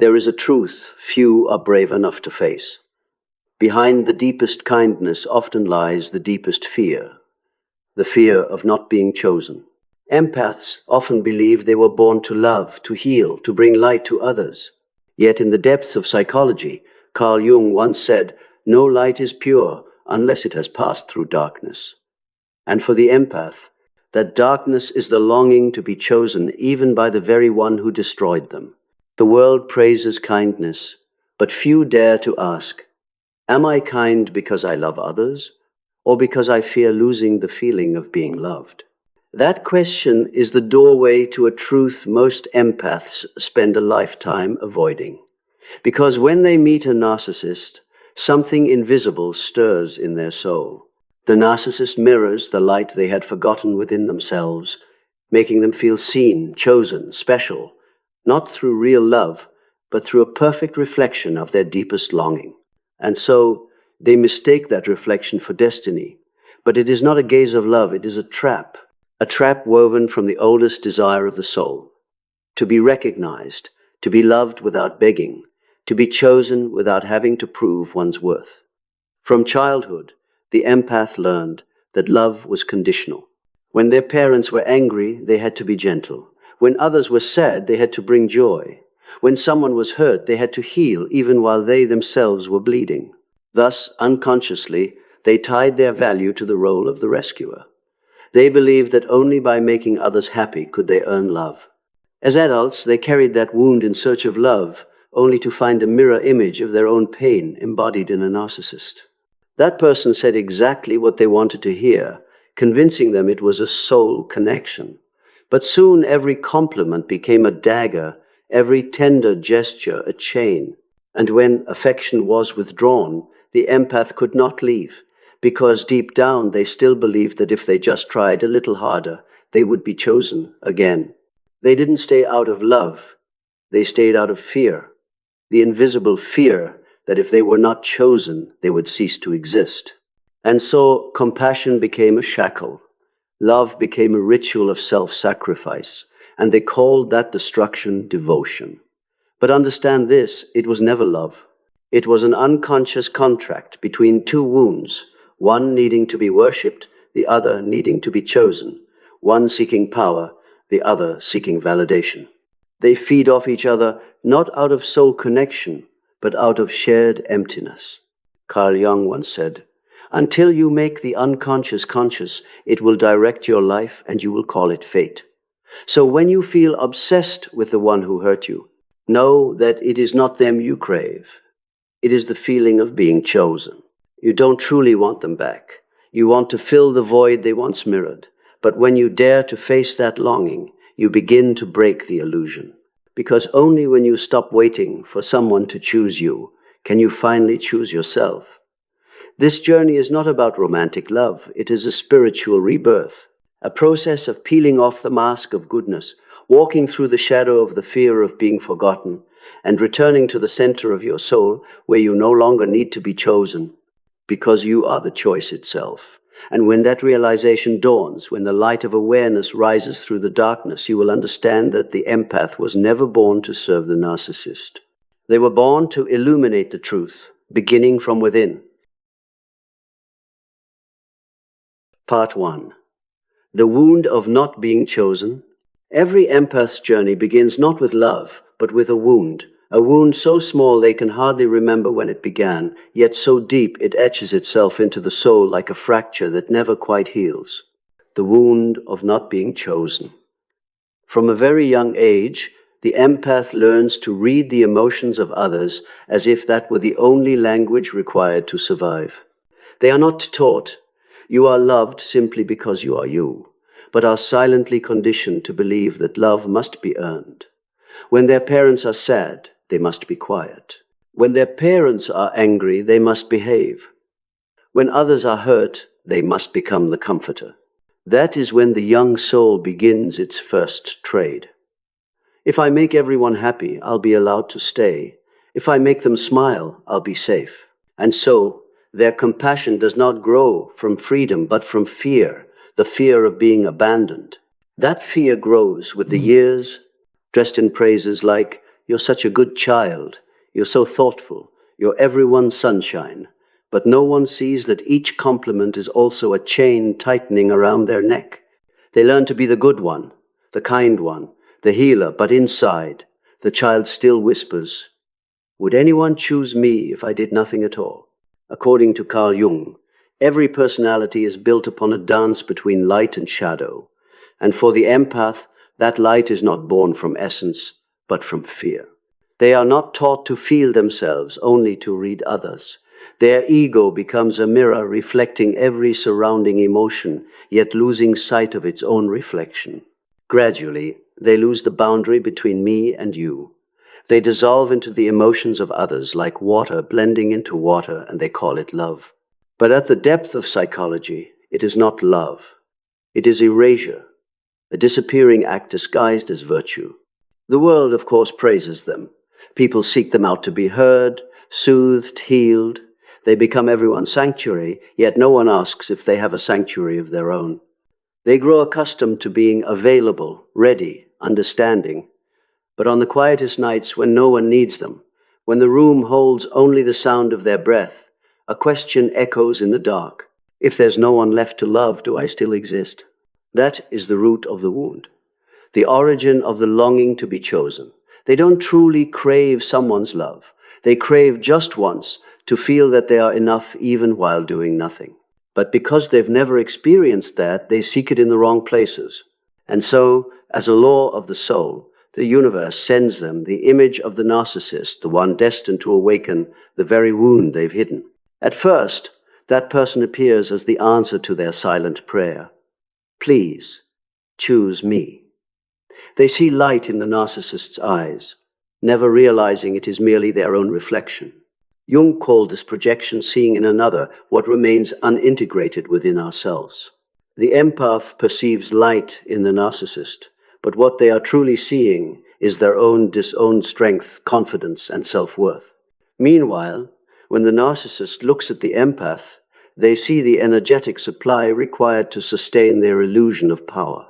There is a truth few are brave enough to face. Behind the deepest kindness often lies the deepest fear, the fear of not being chosen. Empaths often believe they were born to love, to heal, to bring light to others. Yet in the depths of psychology, Carl Jung once said, "No light is pure unless it has passed through darkness." And for the empath, that darkness is the longing to be chosen even by the very one who destroyed them. The world praises kindness, but few dare to ask, am I kind because I love others, or because I fear losing the feeling of being loved? That question is the doorway to a truth most empaths spend a lifetime avoiding. Because when they meet a narcissist, something invisible stirs in their soul. The narcissist mirrors the light they had forgotten within themselves, making them feel seen, chosen, special, not through real love, but through a perfect reflection of their deepest longing. And so they mistake that reflection for destiny. But it is not a gaze of love, it is a trap woven from the oldest desire of the soul. To be recognized, to be loved without begging, to be chosen without having to prove one's worth. From childhood, the empath learned that love was conditional. When their parents were angry, they had to be gentle. When others were sad, they had to bring joy. When someone was hurt, they had to heal even while they themselves were bleeding. Thus, unconsciously, they tied their value to the role of the rescuer. They believed that only by making others happy could they earn love. As adults, they carried that wound in search of love, only to find a mirror image of their own pain embodied in a narcissist. That person said exactly what they wanted to hear, convincing them it was a soul connection. But soon every compliment became a dagger, every tender gesture a chain. And when affection was withdrawn, the empath could not leave, because deep down they still believed that if they just tried a little harder, they would be chosen again. They didn't stay out of love, they stayed out of fear. The invisible fear that if they were not chosen, they would cease to exist. And so compassion became a shackle. Love became a ritual of self-sacrifice, and they called that destruction devotion. But understand this, it was never love. It was an unconscious contract between two wounds, one needing to be worshipped, the other needing to be chosen, one seeking power, the other seeking validation. They feed off each other not out of soul connection, but out of shared emptiness. Carl Jung once said, "Until you make the unconscious conscious, it will direct your life and you will call it fate." So when you feel obsessed with the one who hurt you, know that it is not them you crave. It is the feeling of being chosen. You don't truly want them back. You want to fill the void they once mirrored. But when you dare to face that longing, you begin to break the illusion. Because only when you stop waiting for someone to choose you, can you finally choose yourself. This journey is not about romantic love. It is a spiritual rebirth, a process of peeling off the mask of goodness, walking through the shadow of the fear of being forgotten, and returning to the center of your soul where you no longer need to be chosen, because you are the choice itself. And when that realization dawns, when the light of awareness rises through the darkness, you will understand that the empath was never born to serve the narcissist. They were born to illuminate the truth, beginning from within. Part 1. The wound of not being chosen. Every empath's journey begins not with love, but with a wound so small they can hardly remember when it began, yet so deep it etches itself into the soul like a fracture that never quite heals. The wound of not being chosen. From a very young age, the empath learns to read the emotions of others as if that were the only language required to survive. They are not taught, "You are loved simply because you are you," but are silently conditioned to believe that love must be earned. When their parents are sad, they must be quiet. When their parents are angry, they must behave. When others are hurt, they must become the comforter. That is when the young soul begins its first trade. If I make everyone happy, I'll be allowed to stay. If I make them smile, I'll be safe. And so, their compassion does not grow from freedom, but from fear, the fear of being abandoned. That fear grows with the years, dressed in phrases like, "You're such a good child. You're so thoughtful. You're everyone's sunshine." But no one sees that each compliment is also a chain tightening around their neck. They learn to be the good one, the kind one, the healer, but inside, the child still whispers, "Would anyone choose me if I did nothing at all?" According to Carl Jung, every personality is built upon a dance between light and shadow. And for the empath, that light is not born from essence, but from fear. They are not taught to feel themselves, only to read others. Their ego becomes a mirror reflecting every surrounding emotion, yet losing sight of its own reflection. Gradually, they lose the boundary between me and you. They dissolve into the emotions of others like water blending into water, and they call it love. But at the depth of psychology, it is not love. It is erasure, a disappearing act disguised as virtue. The world, of course, praises them. People seek them out to be heard, soothed, healed. They become everyone's sanctuary, yet no one asks if they have a sanctuary of their own. They grow accustomed to being available, ready, understanding. But on the quietest nights when no one needs them, when the room holds only the sound of their breath, a question echoes in the dark. If there's no one left to love, do I still exist? That is the root of the wound, the origin of the longing to be chosen. They don't truly crave someone's love. They crave just once to feel that they are enough even while doing nothing. But because they've never experienced that, they seek it in the wrong places. And so, as a law of the soul, the universe sends them the image of the narcissist, the one destined to awaken the very wound they've hidden. At first, that person appears as the answer to their silent prayer. Please, choose me. They see light in the narcissist's eyes, never realizing it is merely their own reflection. Jung called this projection seeing in another what remains unintegrated within ourselves. The empath perceives light in the narcissist, but what they are truly seeing is their own disowned strength, confidence, and self-worth. Meanwhile, when the narcissist looks at the empath, they see the energetic supply required to sustain their illusion of power.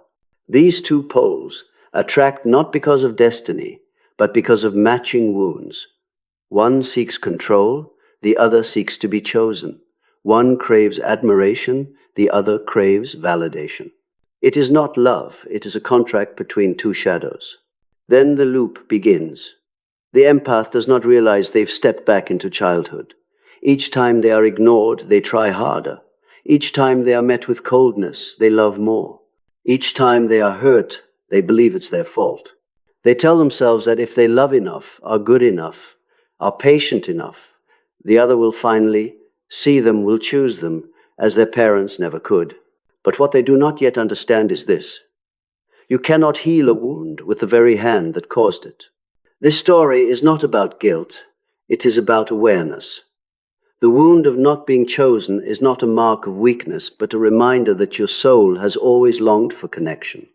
These two poles attract not because of destiny, but because of matching wounds. One seeks control, the other seeks to be chosen. One craves admiration, the other craves validation. It is not love, it is a contract between two shadows. Then the loop begins. The empath does not realize they've stepped back into childhood. Each time they are ignored, they try harder. Each time they are met with coldness, they love more. Each time they are hurt, they believe it's their fault. They tell themselves that if they love enough, are good enough, are patient enough, the other will finally see them, will choose them, as their parents never could. But what they do not yet understand is this: you cannot heal a wound with the very hand that caused it. This story is not about guilt, it is about awareness. The wound of not being chosen is not a mark of weakness, but a reminder that your soul has always longed for connection.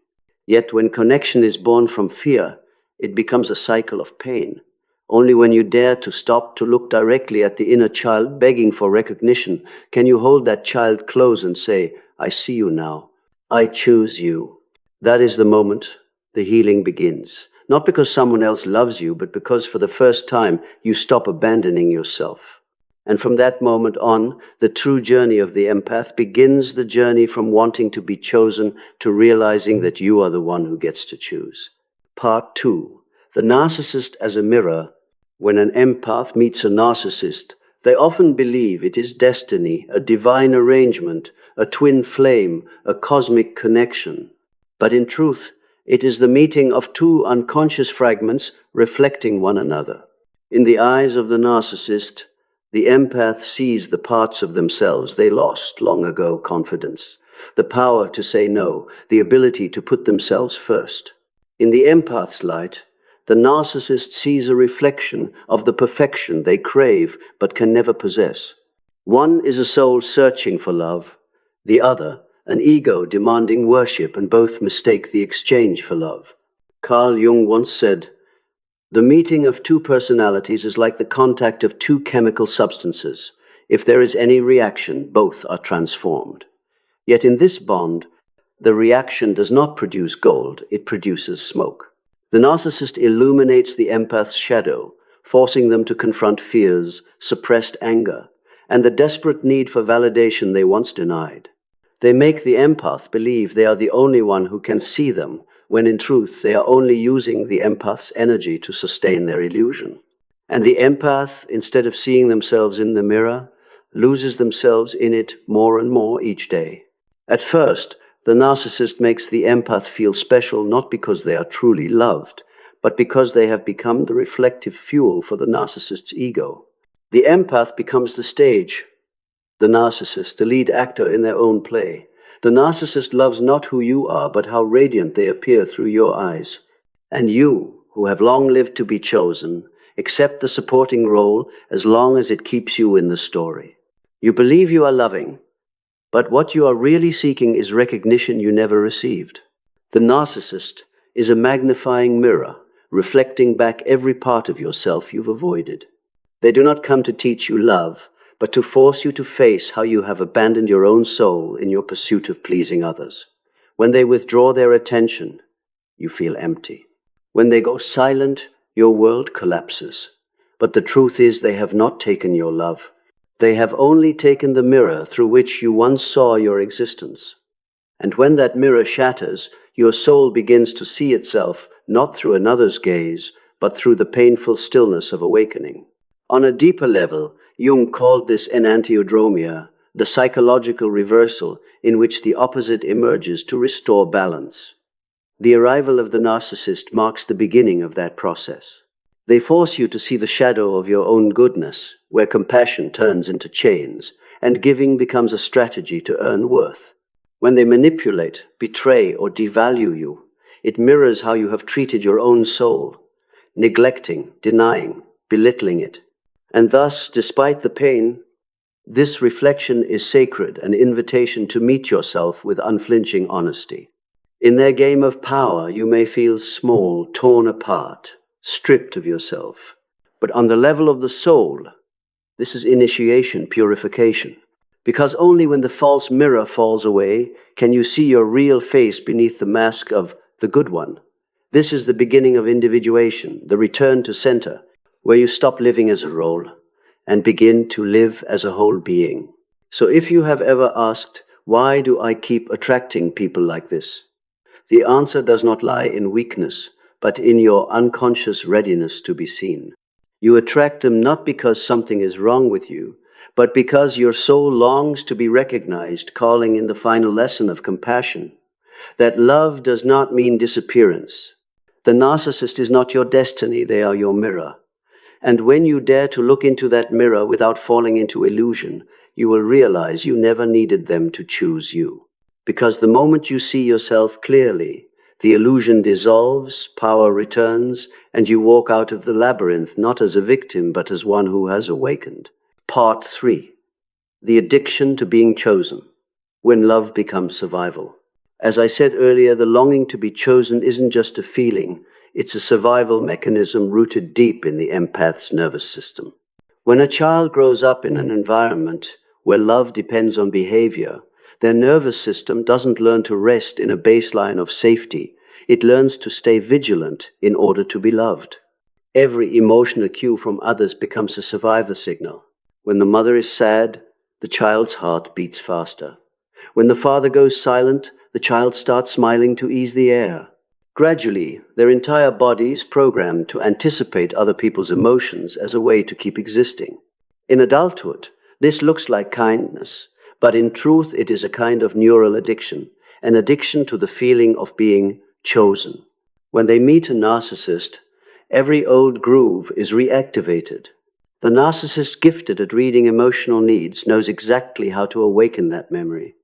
Yet when connection is born from fear, it becomes a cycle of pain. Only when you dare to stop to look directly at the inner child begging for recognition can you hold that child close and say, "I see you now. I choose you." That is the moment the healing begins. Not because someone else loves you, but because for the first time you stop abandoning yourself. And from that moment on, the true journey of the empath begins, the journey from wanting to be chosen to realizing that you are the one who gets to choose. Part 2. The narcissist as a mirror. When an empath meets a narcissist, they often believe it is destiny, a divine arrangement, a twin flame, a cosmic connection. But in truth, it is the meeting of two unconscious fragments reflecting one another. In the eyes of the narcissist, the empath sees the parts of themselves they lost long ago: confidence, the power to say no, the ability to put themselves first. In the empath's light, the narcissist sees a reflection of the perfection they crave but can never possess. One is a soul searching for love, the other an ego demanding worship, and both mistake the exchange for love. Carl Jung once said, "The meeting of two personalities is like the contact of two chemical substances. If there is any reaction, both are transformed." Yet in this bond, the reaction does not produce gold, it produces smoke. The narcissist illuminates the empath's shadow, forcing them to confront fears, suppressed anger, and the desperate need for validation they once denied. They make the empath believe they are the only one who can see them, when in truth they are only using the empath's energy to sustain their illusion. And the empath, instead of seeing themselves in the mirror, loses themselves in it more and more each day. At first, the narcissist makes the empath feel special not because they are truly loved, but because they have become the reflective fuel for the narcissist's ego. The empath becomes the stage, the narcissist, the lead actor in their own play. The narcissist loves not who you are, but how radiant they appear through your eyes. And you, who have long lived to be chosen, accept the supporting role as long as it keeps you in the story. You believe you are loving, but what you are really seeking is recognition you never received. The narcissist is a magnifying mirror, reflecting back every part of yourself you've avoided. They do not come to teach you love, but to force you to face how you have abandoned your own soul in your pursuit of pleasing others. When they withdraw their attention, you feel empty. When they go silent, your world collapses. But the truth is they have not taken your love. They have only taken the mirror through which you once saw your existence. And when that mirror shatters, your soul begins to see itself not through another's gaze, but through the painful stillness of awakening. On a deeper level, Jung called this enantiodromia, the psychological reversal in which the opposite emerges to restore balance. The arrival of the narcissist marks the beginning of that process. They force you to see the shadow of your own goodness, where compassion turns into chains, and giving becomes a strategy to earn worth. When they manipulate, betray, or devalue you, it mirrors how you have treated your own soul, neglecting, denying, belittling it. And thus, despite the pain, this reflection is sacred, an invitation to meet yourself with unflinching honesty. In their game of power, you may feel small, torn apart, stripped of yourself. But on the level of the soul, this is initiation, purification. Because only when the false mirror falls away can you see your real face beneath the mask of the good one. This is the beginning of individuation, the return to center, where you stop living as a role and begin to live as a whole being. So if you have ever asked, why do I keep attracting people like this? The answer does not lie in weakness, but in your unconscious readiness to be seen. You attract them not because something is wrong with you, but because your soul longs to be recognized, calling in the final lesson of compassion, that love does not mean disappearance. The narcissist is not your destiny, they are your mirror. And when you dare to look into that mirror without falling into illusion, you will realize you never needed them to choose you. Because the moment you see yourself clearly, the illusion dissolves, power returns, and you walk out of the labyrinth not as a victim, but as one who has awakened. Part 3. The addiction to being chosen, when love becomes survival. As I said earlier, the longing to be chosen isn't just a feeling, it's a survival mechanism rooted deep in the empath's nervous system. When a child grows up in an environment where love depends on behavior, their nervous system doesn't learn to rest in a baseline of safety. It learns to stay vigilant in order to be loved. Every emotional cue from others becomes a survivor signal. When the mother is sad, the child's heart beats faster. When the father goes silent, the child starts smiling to ease the air. Gradually, their entire body is programmed to anticipate other people's emotions as a way to keep existing. In adulthood, this looks like kindness, but in truth it is a kind of neural addiction, an addiction to the feeling of being chosen. When they meet a narcissist, every old groove is reactivated. The narcissist gifted at reading emotional needs knows exactly how to awaken that memory.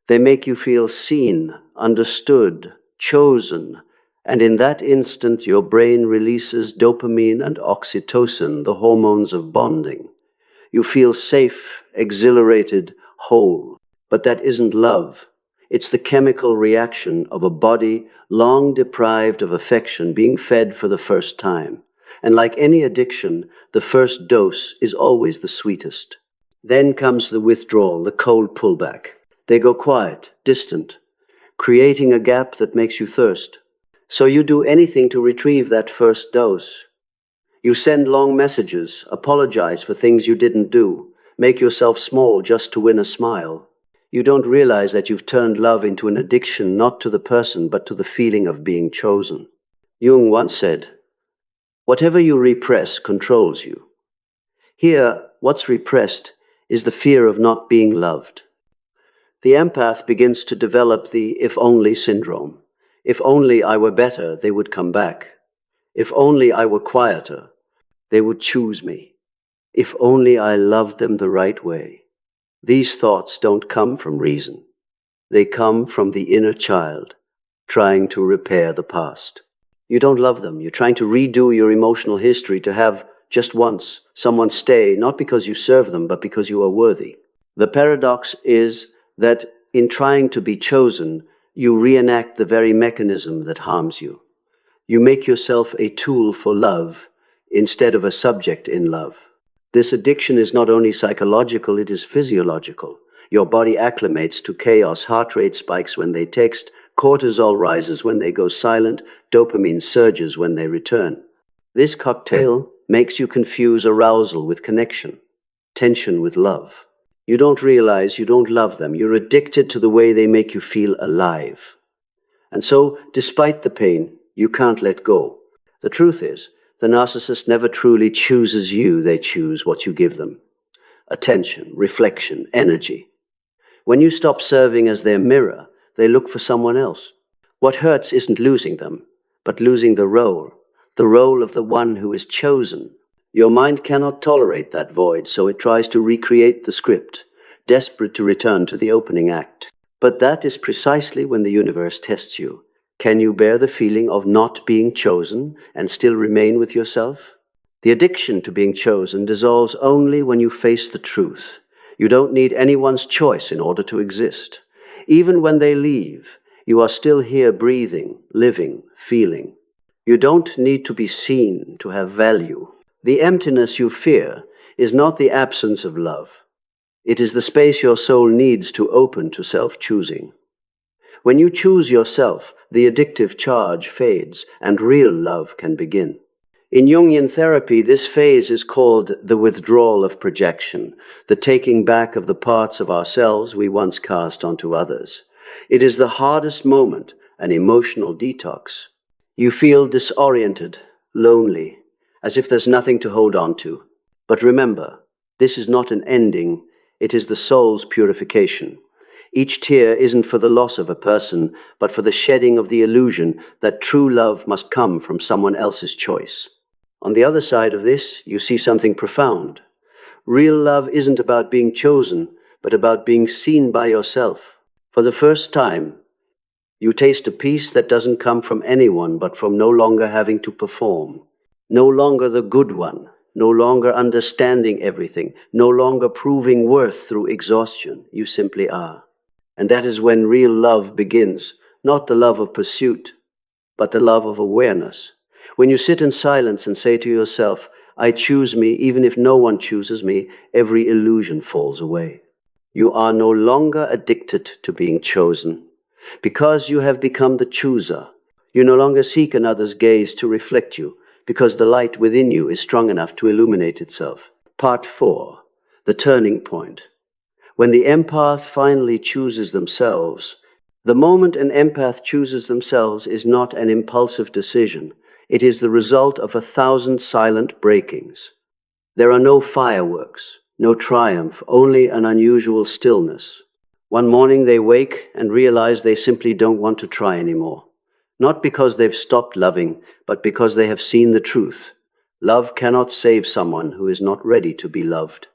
They make you feel seen, understood, chosen, and in that instant your brain releases dopamine and oxytocin, the hormones of bonding. You feel safe, exhilarated, whole. But that isn't love. It's the chemical reaction of a body long deprived of affection being fed for the first time. And like any addiction, the first dose is always the sweetest. Then comes the withdrawal, the cold pullback. They go quiet, distant, creating a gap that makes you thirst. So you do anything to retrieve that first dose. You send long messages, apologize for things you didn't do, make yourself small just to win a smile. You don't realize that you've turned love into an addiction, not to the person, but to the feeling of being chosen. Jung once said, "Whatever you repress controls you." Here, what's repressed is the fear of not being loved. The empath begins to develop the if only syndrome. If only I were better, they would come back. If only I were quieter, they would choose me. If only I loved them the right way. These thoughts don't come from reason. They come from the inner child, trying to repair the past. You don't love them. You're trying to redo your emotional history to have, just once, someone stay, not because you serve them, but because you are worthy. The paradox is that in trying to be chosen, you reenact the very mechanism that harms you. You make yourself a tool for love instead of a subject in love. This addiction is not only psychological, it is physiological. Your body acclimates to chaos, heart rate spikes when they text, cortisol rises when they go silent, dopamine surges when they return. This cocktail makes you confuse arousal with connection, tension with love. You don't realize you don't love them. You're addicted to the way they make you feel alive. And so, despite the pain, you can't let go. The truth is, the narcissist never truly chooses you, they choose what you give them. Attention, reflection, energy. When you stop serving as their mirror, they look for someone else. What hurts isn't losing them, but losing the role of the one who is chosen. Your mind cannot tolerate that void, so it tries to recreate the script, desperate to return to the opening act. But that is precisely when the universe tests you. Can you bear the feeling of not being chosen and still remain with yourself? The addiction to being chosen dissolves only when you face the truth. You don't need anyone's choice in order to exist. Even when they leave, you are still here breathing, living, feeling. You don't need to be seen to have value. The emptiness you fear is not the absence of love. It is the space your soul needs to open to self-choosing. When you choose yourself, the addictive charge fades and real love can begin. In Jungian therapy, this phase is called the withdrawal of projection, the taking back of the parts of ourselves we once cast onto others. It is the hardest moment, an emotional detox. You feel disoriented, lonely, as if there's nothing to hold on to. But remember, this is not an ending, it is the soul's purification. Each tear isn't for the loss of a person, but for the shedding of the illusion that true love must come from someone else's choice. On the other side of this, you see something profound. Real love isn't about being chosen, but about being seen by yourself. For the first time, you taste a peace that doesn't come from anyone, but from no longer having to perform. No longer the good one, no longer understanding everything, no longer proving worth through exhaustion. You simply are. And that is when real love begins, not the love of pursuit, but the love of awareness. When you sit in silence and say to yourself, I choose me, even if no one chooses me, every illusion falls away. You are no longer addicted to being chosen. Because you have become the chooser, you no longer seek another's gaze to reflect you, because the light within you is strong enough to illuminate itself. Part 4. The turning point. When the empath finally chooses themselves, the moment an empath chooses themselves is not an impulsive decision. It is the result of 1,000 silent breakings. There are no fireworks, no triumph, only an unusual stillness. One morning they wake and realize they simply don't want to try anymore. Not because they've stopped loving, but because they have seen the truth. Love cannot save someone who is not ready to be loved.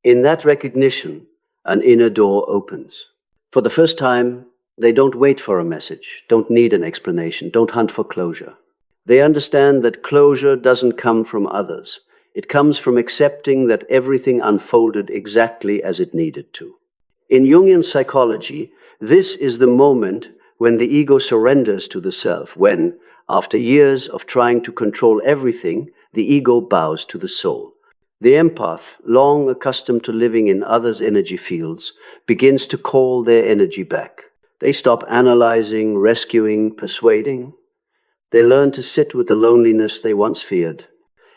In that recognition, an inner door opens. For the first time, they don't wait for a message, don't need an explanation, don't hunt for closure. They understand that closure doesn't come from others. It comes from accepting that everything unfolded exactly as it needed to. In Jungian psychology, this is the moment when the ego surrenders to the self, when, after years of trying to control everything, the ego bows to the soul. The empath, long accustomed to living in others' energy fields, begins to call their energy back. They stop analyzing, rescuing, persuading. They learn to sit with the loneliness they once feared.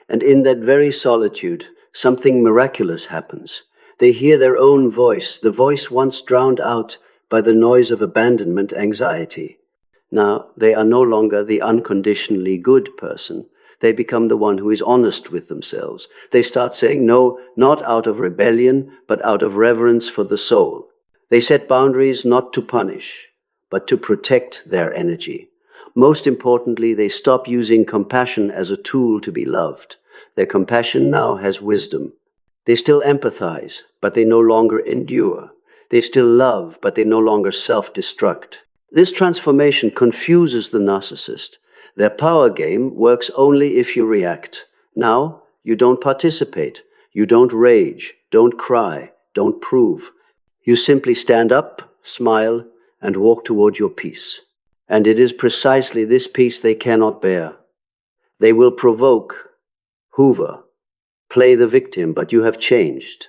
And in that very solitude, something miraculous happens. They hear their own voice, the voice once drowned out by the noise of abandonment anxiety. Now, they are no longer the unconditionally good person. They become the one who is honest with themselves. They start saying no, not out of rebellion, but out of reverence for the soul. They set boundaries not to punish, but to protect their energy. Most importantly, they stop using compassion as a tool to be loved. Their compassion now has wisdom. They still empathize, but they no longer endure. They still love, but they no longer self-destruct. This transformation confuses the narcissist. Their power game works only if you react. Now, you don't participate. You don't rage, don't cry, don't prove. You simply stand up, smile, and walk toward your peace. And it is precisely this peace they cannot bear. They will provoke, hoover, play the victim, but you have changed.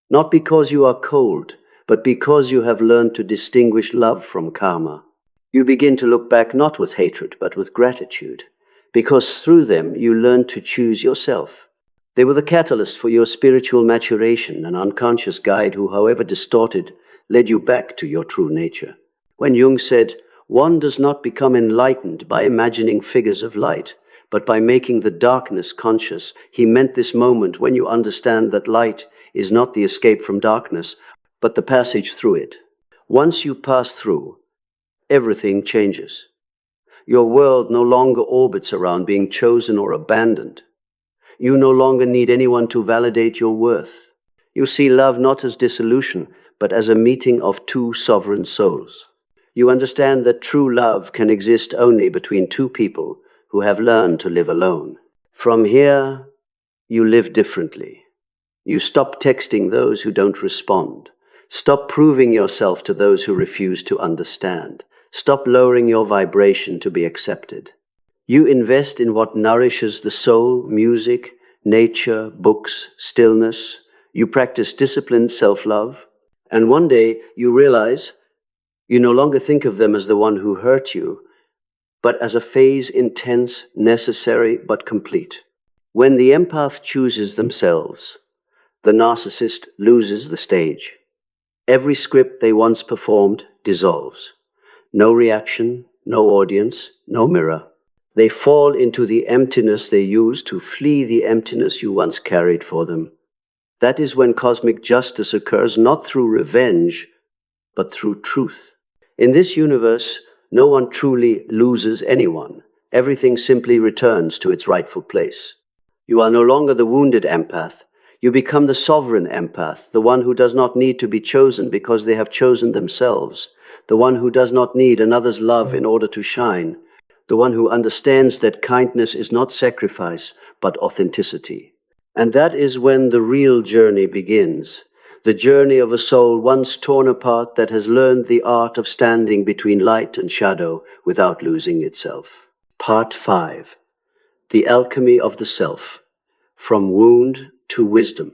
Not because you are cold, but because you have learned to distinguish love from karma. You begin to look back not with hatred, but with gratitude, because through them you learn to choose yourself. They were the catalyst for your spiritual maturation, an unconscious guide who, however distorted, led you back to your true nature. When Jung said, "One does not become enlightened by imagining figures of light, but by making the darkness conscious," he meant this moment when you understand that light is not the escape from darkness, but the passage through it. Once you pass through, everything changes. Your world no longer orbits around being chosen or abandoned. You no longer need anyone to validate your worth. You see love not as dissolution, but as a meeting of two sovereign souls. You understand that true love can exist only between two people who have learned to live alone. From here, you live differently. You stop texting those who don't respond. Stop proving yourself to those who refuse to understand. Stop lowering your vibration to be accepted. You invest in what nourishes the soul: music, nature, books, stillness. You practice disciplined self-love. And one day you realize you no longer think of them as the one who hurt you, but as a phase intense, necessary, but complete. When the empath chooses themselves, the narcissist loses the stage. Every script they once performed dissolves. No reaction, no audience, no mirror. They fall into the emptiness they used to flee the emptiness you once carried for them. That is when cosmic justice occurs, not through revenge, but through truth. In this universe, no one truly loses anyone. Everything simply returns to its rightful place. You are no longer the wounded empath. You become the sovereign empath, the one who does not need to be chosen because they have chosen themselves, the one who does not need another's love in order to shine, the one who understands that kindness is not sacrifice, but authenticity. And that is when the real journey begins. The journey of a soul once torn apart that has learned the art of standing between light and shadow without losing itself. Part 5. The Alchemy of the Self. From Wound to Wisdom.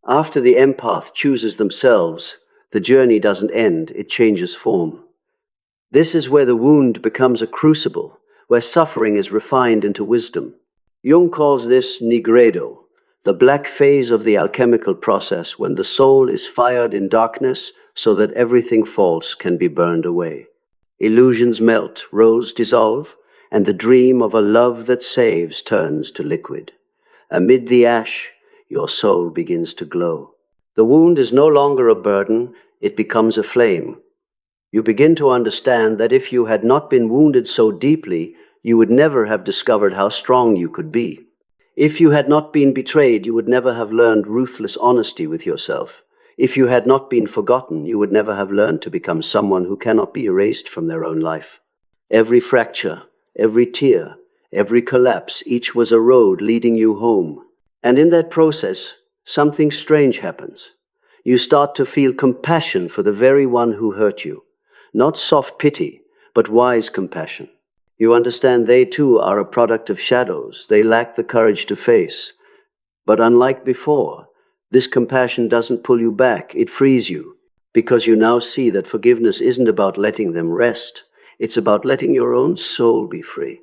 After the empath chooses themselves, the journey doesn't end, it changes form. This is where the wound becomes a crucible, where suffering is refined into wisdom. Jung calls this nigredo, the black phase of the alchemical process, when the soul is fired in darkness so that everything false can be burned away. Illusions melt, roles dissolve, and the dream of a love that saves turns to liquid. Amid the ash, your soul begins to glow. The wound is no longer a burden, it becomes a flame. You begin to understand that if you had not been wounded so deeply, you would never have discovered how strong you could be. If you had not been betrayed, you would never have learned ruthless honesty with yourself. If you had not been forgotten, you would never have learned to become someone who cannot be erased from their own life. Every fracture, every tear, every collapse, each was a road leading you home. And in that process, something strange happens. You start to feel compassion for the very one who hurt you. Not soft pity, but wise compassion. You understand they too are a product of shadows. They lack the courage to face. But unlike before, this compassion doesn't pull you back, it frees you, because you now see that forgiveness isn't about letting them rest. It's about letting your own soul be free.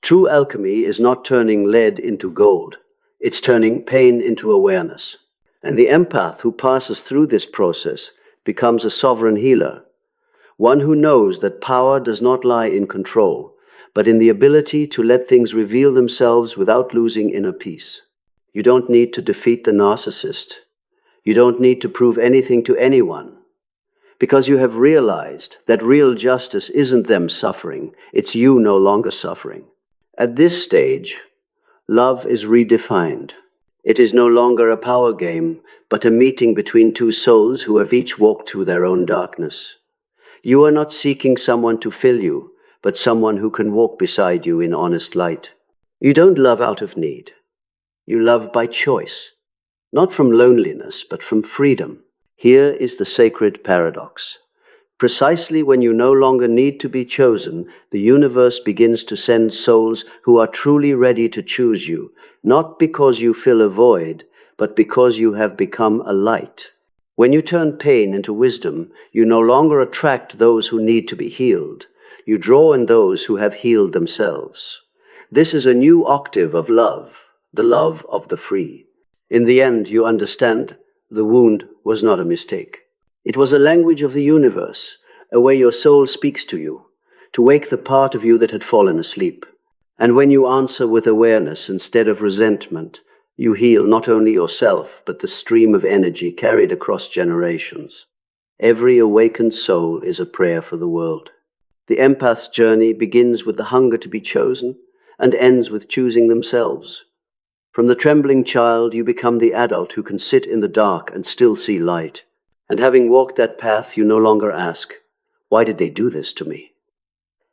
True alchemy is not turning lead into gold. It's turning pain into awareness. And the empath who passes through this process becomes a sovereign healer, one who knows that power does not lie in control, but in the ability to let things reveal themselves without losing inner peace. You don't need to defeat the narcissist. You don't need to prove anything to anyone, because you have realized that real justice isn't them suffering, it's you no longer suffering. At this stage, love is redefined. It is no longer a power game, but a meeting between two souls who have each walked through their own darkness. You are not seeking someone to fill you, but someone who can walk beside you in honest light. You don't love out of need. You love by choice, not from loneliness, but from freedom. Here is the sacred paradox. Precisely when you no longer need to be chosen, the universe begins to send souls who are truly ready to choose you, not because you fill a void, but because you have become a light. When you turn pain into wisdom, you no longer attract those who need to be healed. You draw in those who have healed themselves. This is a new octave of love, the love of the free. In the end, you understand, the wound was not a mistake. It was a language of the universe, a way your soul speaks to you, to wake the part of you that had fallen asleep. And when you answer with awareness instead of resentment, you heal not only yourself, but the stream of energy carried across generations. Every awakened soul is a prayer for the world. The empath's journey begins with the hunger to be chosen and ends with choosing themselves. From the trembling child, you become the adult who can sit in the dark and still see light. And having walked that path, you no longer ask, "Why did they do this to me?"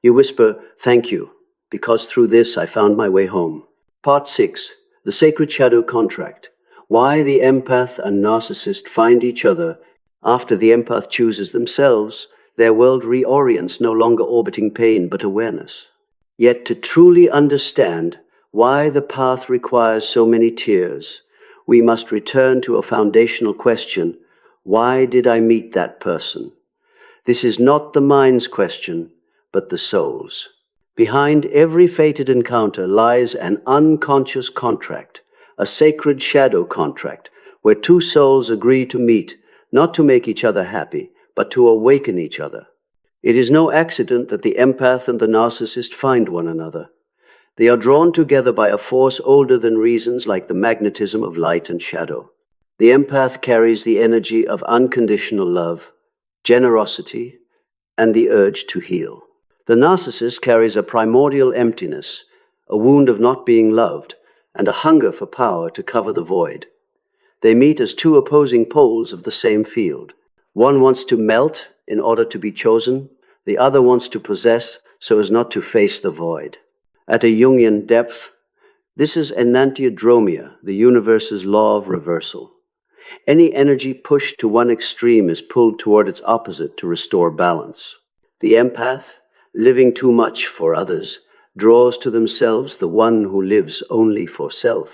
You whisper, "Thank you, because through this I found my way home." Part 6. The Sacred Shadow Contract. Why the empath and narcissist find each other. After the empath chooses themselves, their world reorients, no longer orbiting pain but awareness. Yet to truly understand why the path requires so many tears, we must return to a foundational question: why did I meet that person? This is not the mind's question, but the soul's. Behind every fated encounter lies an unconscious contract, a sacred shadow contract, where two souls agree to meet, not to make each other happy, but to awaken each other. It is no accident that the empath and the narcissist find one another. They are drawn together by a force older than reasons, like the magnetism of light and shadow. The empath carries the energy of unconditional love, generosity, and the urge to heal. The narcissist carries a primordial emptiness, a wound of not being loved, and a hunger for power to cover the void. They meet as two opposing poles of the same field. One wants to melt in order to be chosen, the other wants to possess so as not to face the void. At a Jungian depth, this is enantiodromia, the universe's law of reversal. Any energy pushed to one extreme is pulled toward its opposite to restore balance. The empath, living too much for others, draws to themselves the one who lives only for self.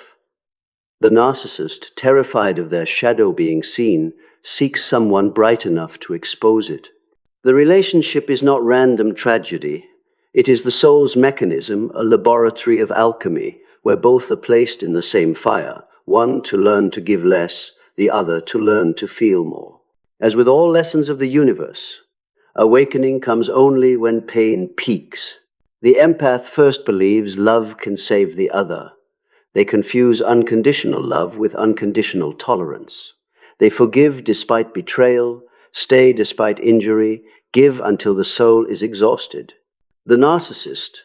The narcissist, terrified of their shadow being seen, seeks someone bright enough to expose it. The relationship is not random tragedy. It is the soul's mechanism, a laboratory of alchemy, where both are placed in the same fire, one to learn to give less, the other to learn to feel more. As with all lessons of the universe, awakening comes only when pain peaks. The empath first believes love can save the other. They confuse unconditional love with unconditional tolerance. They forgive despite betrayal, stay despite injury, give until the soul is exhausted. The narcissist,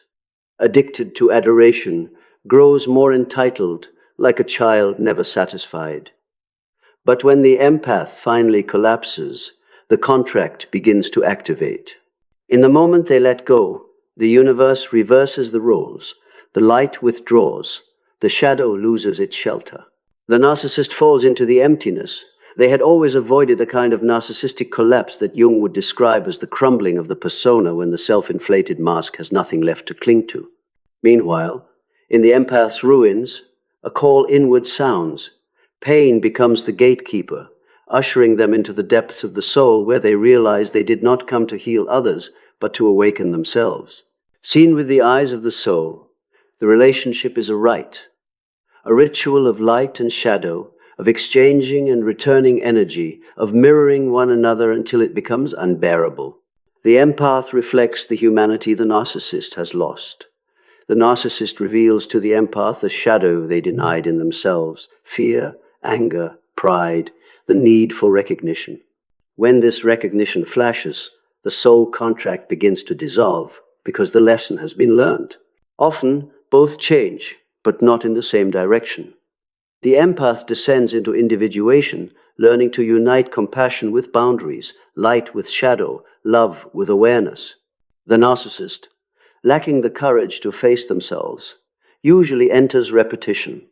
addicted to adoration, grows more entitled, like a child never satisfied. But when the empath finally collapses, the contract begins to activate. In the moment they let go, the universe reverses the roles. The light withdraws. The shadow loses its shelter. The narcissist falls into the emptiness. They had always avoided the kind of narcissistic collapse that Jung would describe as the crumbling of the persona when the self-inflated mask has nothing left to cling to. Meanwhile, in the empath's ruins, a call inward sounds. Pain becomes the gatekeeper, ushering them into the depths of the soul where they realize they did not come to heal others, but to awaken themselves. Seen with the eyes of the soul, The relationship is a rite, a ritual of light and shadow, of exchanging and returning energy, of mirroring one another until it becomes unbearable. The empath reflects the humanity the narcissist has lost. The narcissist reveals to the empath a shadow they denied in themselves: fear, anger, pride, the need for recognition. When this recognition flashes, the soul contract begins to dissolve because the lesson has been learned. Often, both change, but not in the same direction. The empath descends into individuation, learning to unite compassion with boundaries, light with shadow, love with awareness. The narcissist, lacking the courage to face themselves, usually enters repetition,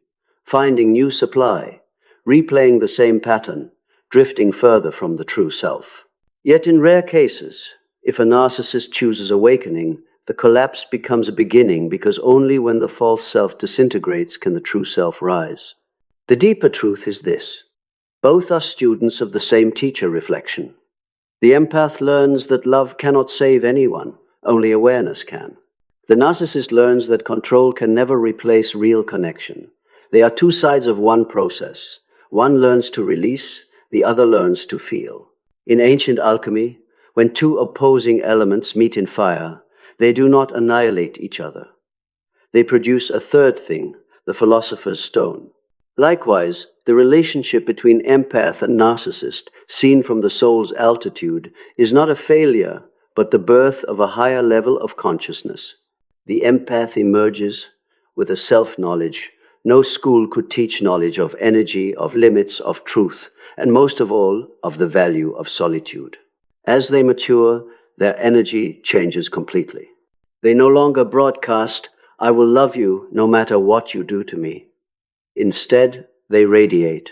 finding new supply, replaying the same pattern, drifting further from the true self. Yet in rare cases, if a narcissist chooses awakening, the collapse becomes a beginning, because only when the false self disintegrates can the true self rise. The deeper truth is this: both are students of the same teacher reflection. The empath learns that love cannot save anyone, only awareness can. The narcissist learns that control can never replace real connection. They are two sides of one process. One learns to release, the other learns to feel. In ancient alchemy, when two opposing elements meet in fire, they do not annihilate each other. They produce a third thing, the philosopher's stone. Likewise, the relationship between empath and narcissist, seen from the soul's altitude, is not a failure, but the birth of a higher level of consciousness. The empath emerges with a self-knowledge. No school could teach knowledge of energy, of limits, of truth, and most of all, of the value of solitude. As they mature, their energy changes completely. They no longer broadcast, "I will love you no matter what you do to me." Instead, they radiate,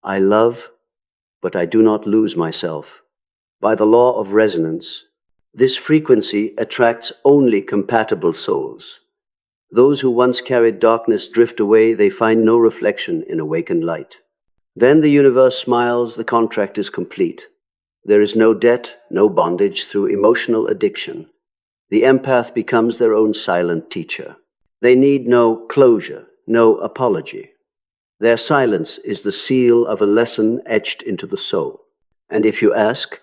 "I love, but I do not lose myself." By the law of resonance, this frequency attracts only compatible souls. Those who once carried darkness drift away. They find no reflection in awakened light. Then the universe smiles. The contract is complete. There is no debt, no bondage through emotional addiction. The empath becomes their own silent teacher. They need no closure, no apology. Their silence is the seal of a lesson etched into the soul. And if you ask,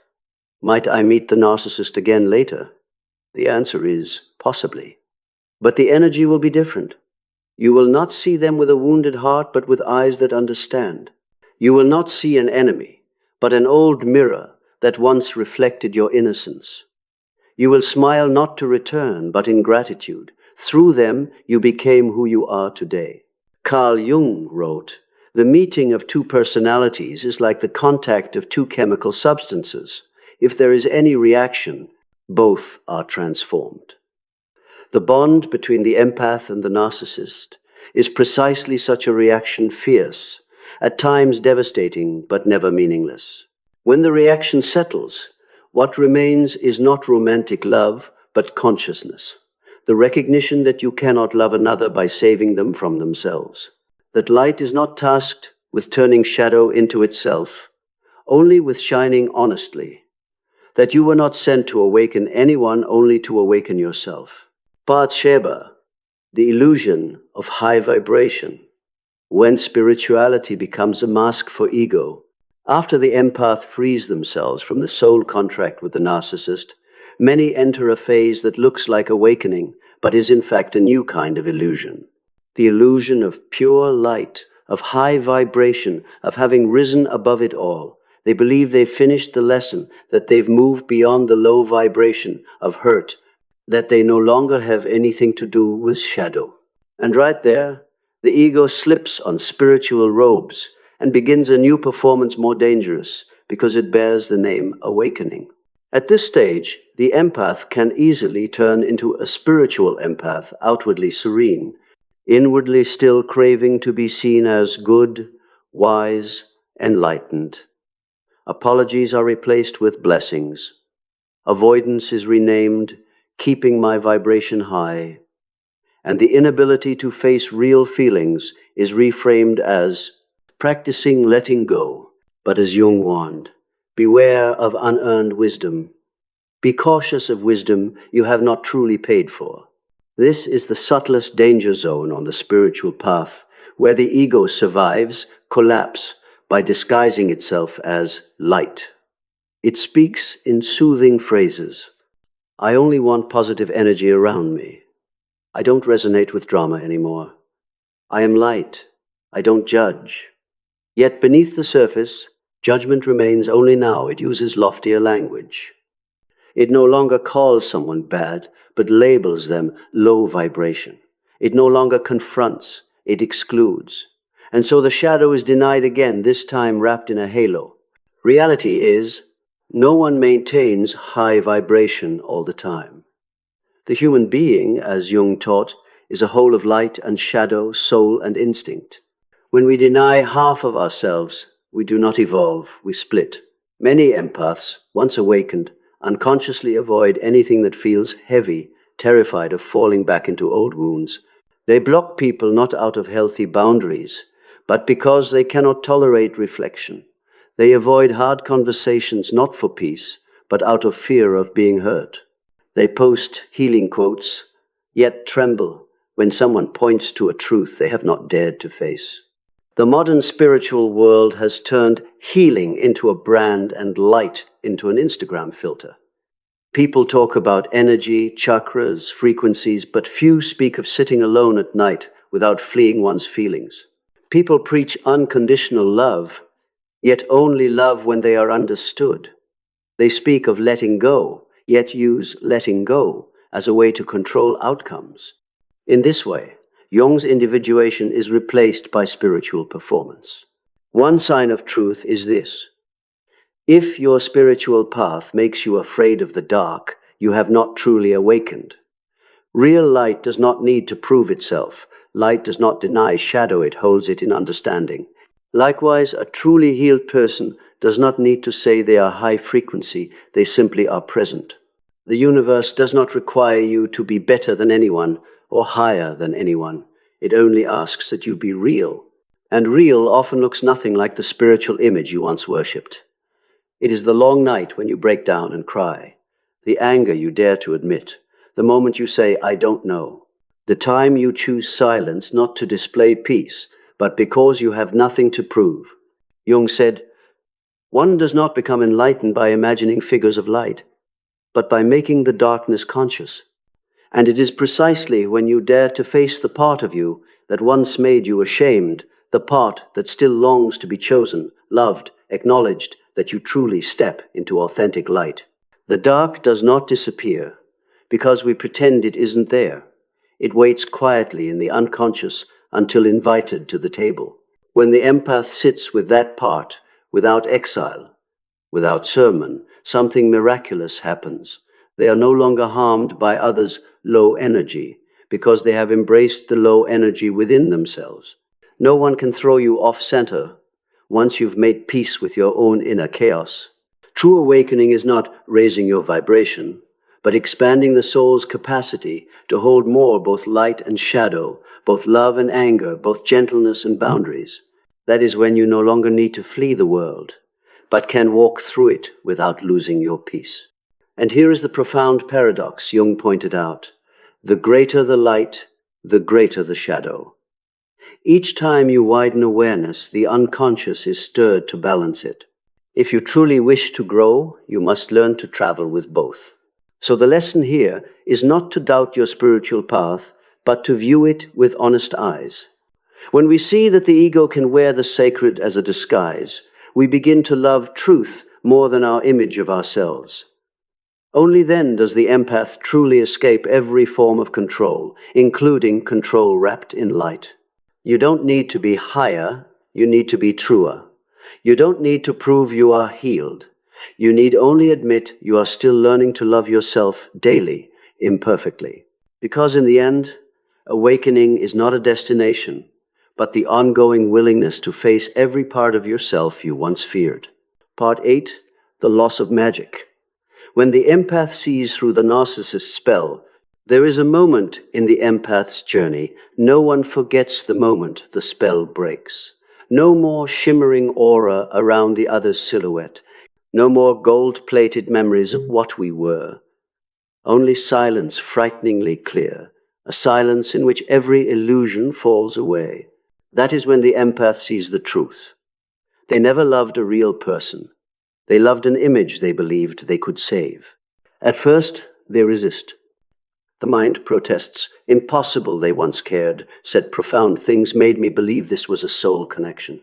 "Might I meet the narcissist again later?" the answer is, possibly. But the energy will be different. You will not see them with a wounded heart, but with eyes that understand. You will not see an enemy, but an old mirror that once reflected your innocence. You will smile not to return, but in gratitude. Through them, you became who you are today. Carl Jung wrote, "The meeting of two personalities is like the contact of two chemical substances. If there is any reaction, both are transformed." The bond between the empath and the narcissist is precisely such a reaction, fierce, at times devastating, but never meaningless. When the reaction settles, what remains is not romantic love, but consciousness. The recognition that you cannot love another by saving them from themselves. That light is not tasked with turning shadow into itself, only with shining honestly. That you were not sent to awaken anyone, only to awaken yourself. Part Sheba, the illusion of high vibration. When spirituality becomes a mask for ego. After the empath frees themselves from the soul contract with the narcissist, many enter a phase that looks like awakening, but is in fact a new kind of illusion. The illusion of pure light, of high vibration, of having risen above it all. They believe they've finished the lesson, that they've moved beyond the low vibration of hurt, that they no longer have anything to do with shadow. And right there, the ego slips on spiritual robes and begins a new performance more dangerous, because it bears the name awakening. At this stage, the empath can easily turn into a spiritual empath, outwardly serene, inwardly still craving to be seen as good, wise, enlightened. Apologies are replaced with blessings. Avoidance is renamed keeping my vibration high. And the inability to face real feelings is reframed as practicing letting go. But as Jung warned, beware of unearned wisdom. Be cautious of wisdom you have not truly paid for. This is the subtlest danger zone on the spiritual path, where the ego survives collapse by disguising itself as light. It speaks in soothing phrases. I only want positive energy around me. I don't resonate with drama anymore. I am light. I don't judge. Yet beneath the surface, judgment remains, only now it uses loftier language. It no longer calls someone bad, but labels them low vibration. It no longer confronts, it excludes. And so the shadow is denied again, this time wrapped in a halo. Reality is, no one maintains high vibration all the time. The human being, as Jung taught, is a whole of light and shadow, soul and instinct. When we deny half of ourselves, we do not evolve, we split. Many empaths, once awakened, unconsciously avoid anything that feels heavy, terrified of falling back into old wounds. They block people not out of healthy boundaries, but because they cannot tolerate reflection. They avoid hard conversations not for peace, but out of fear of being hurt. They post healing quotes, yet tremble when someone points to a truth they have not dared to face. The modern spiritual world has turned healing into a brand and light into an Instagram filter. People talk about energy, chakras, frequencies, but few speak of sitting alone at night without fleeing one's feelings. People preach unconditional love, yet only love when they are understood. They speak of letting go, yet use letting go as a way to control outcomes. In this way, Jung's individuation is replaced by spiritual performance. One sign of truth is this: if your spiritual path makes you afraid of the dark, you have not truly awakened. Real light does not need to prove itself. Light does not deny shadow, it holds it in understanding. Likewise, a truly healed person does not need to say they are high frequency, they simply are present. The universe does not require you to be better than anyone or higher than anyone. It only asks that you be real. And real often looks nothing like the spiritual image you once worshipped. It is the long night when you break down and cry, the anger you dare to admit, the moment you say, I don't know, the time you choose silence not to display peace, but because you have nothing to prove. Jung said, one does not become enlightened by imagining figures of light, but by making the darkness conscious. And it is precisely when you dare to face the part of you that once made you ashamed, the part that still longs to be chosen, loved, acknowledged, that you truly step into authentic light. The dark does not disappear because we pretend it isn't there. It waits quietly in the unconscious until invited to the table. When the empath sits with that part, without exile, without sermon, something miraculous happens. They are no longer harmed by others' low energy because they have embraced the low energy within themselves. No one can throw you off center once you've made peace with your own inner chaos. True awakening is not raising your vibration, but expanding the soul's capacity to hold more, both light and shadow, both love and anger, both gentleness and boundaries. That is when you no longer need to flee the world, but can walk through it without losing your peace. And here is the profound paradox Jung pointed out. The greater the light, the greater the shadow. Each time you widen awareness, the unconscious is stirred to balance it. If you truly wish to grow, you must learn to travel with both. So the lesson here is not to doubt your spiritual path, but to view it with honest eyes. When we see that the ego can wear the sacred as a disguise, we begin to love truth more than our image of ourselves. Only then does the empath truly escape every form of control, including control wrapped in light. You don't need to be higher, you need to be truer. You don't need to prove you are healed. You need only admit you are still learning to love yourself daily, imperfectly. Because in the end, awakening is not a destination, but the ongoing willingness to face every part of yourself you once feared. Part 8, the loss of magic. When the empath sees through the narcissist's spell, there is a moment in the empath's journey. No one forgets the moment the spell breaks. No more shimmering aura around the other's silhouette. No more gold-plated memories of what we were. Only silence frighteningly clear, a silence in which every illusion falls away. That is when the empath sees the truth. They never loved a real person. They loved an image they believed they could save. At first, they resist. The mind protests. Impossible, they once cared, said profound things, made me believe this was a soul connection.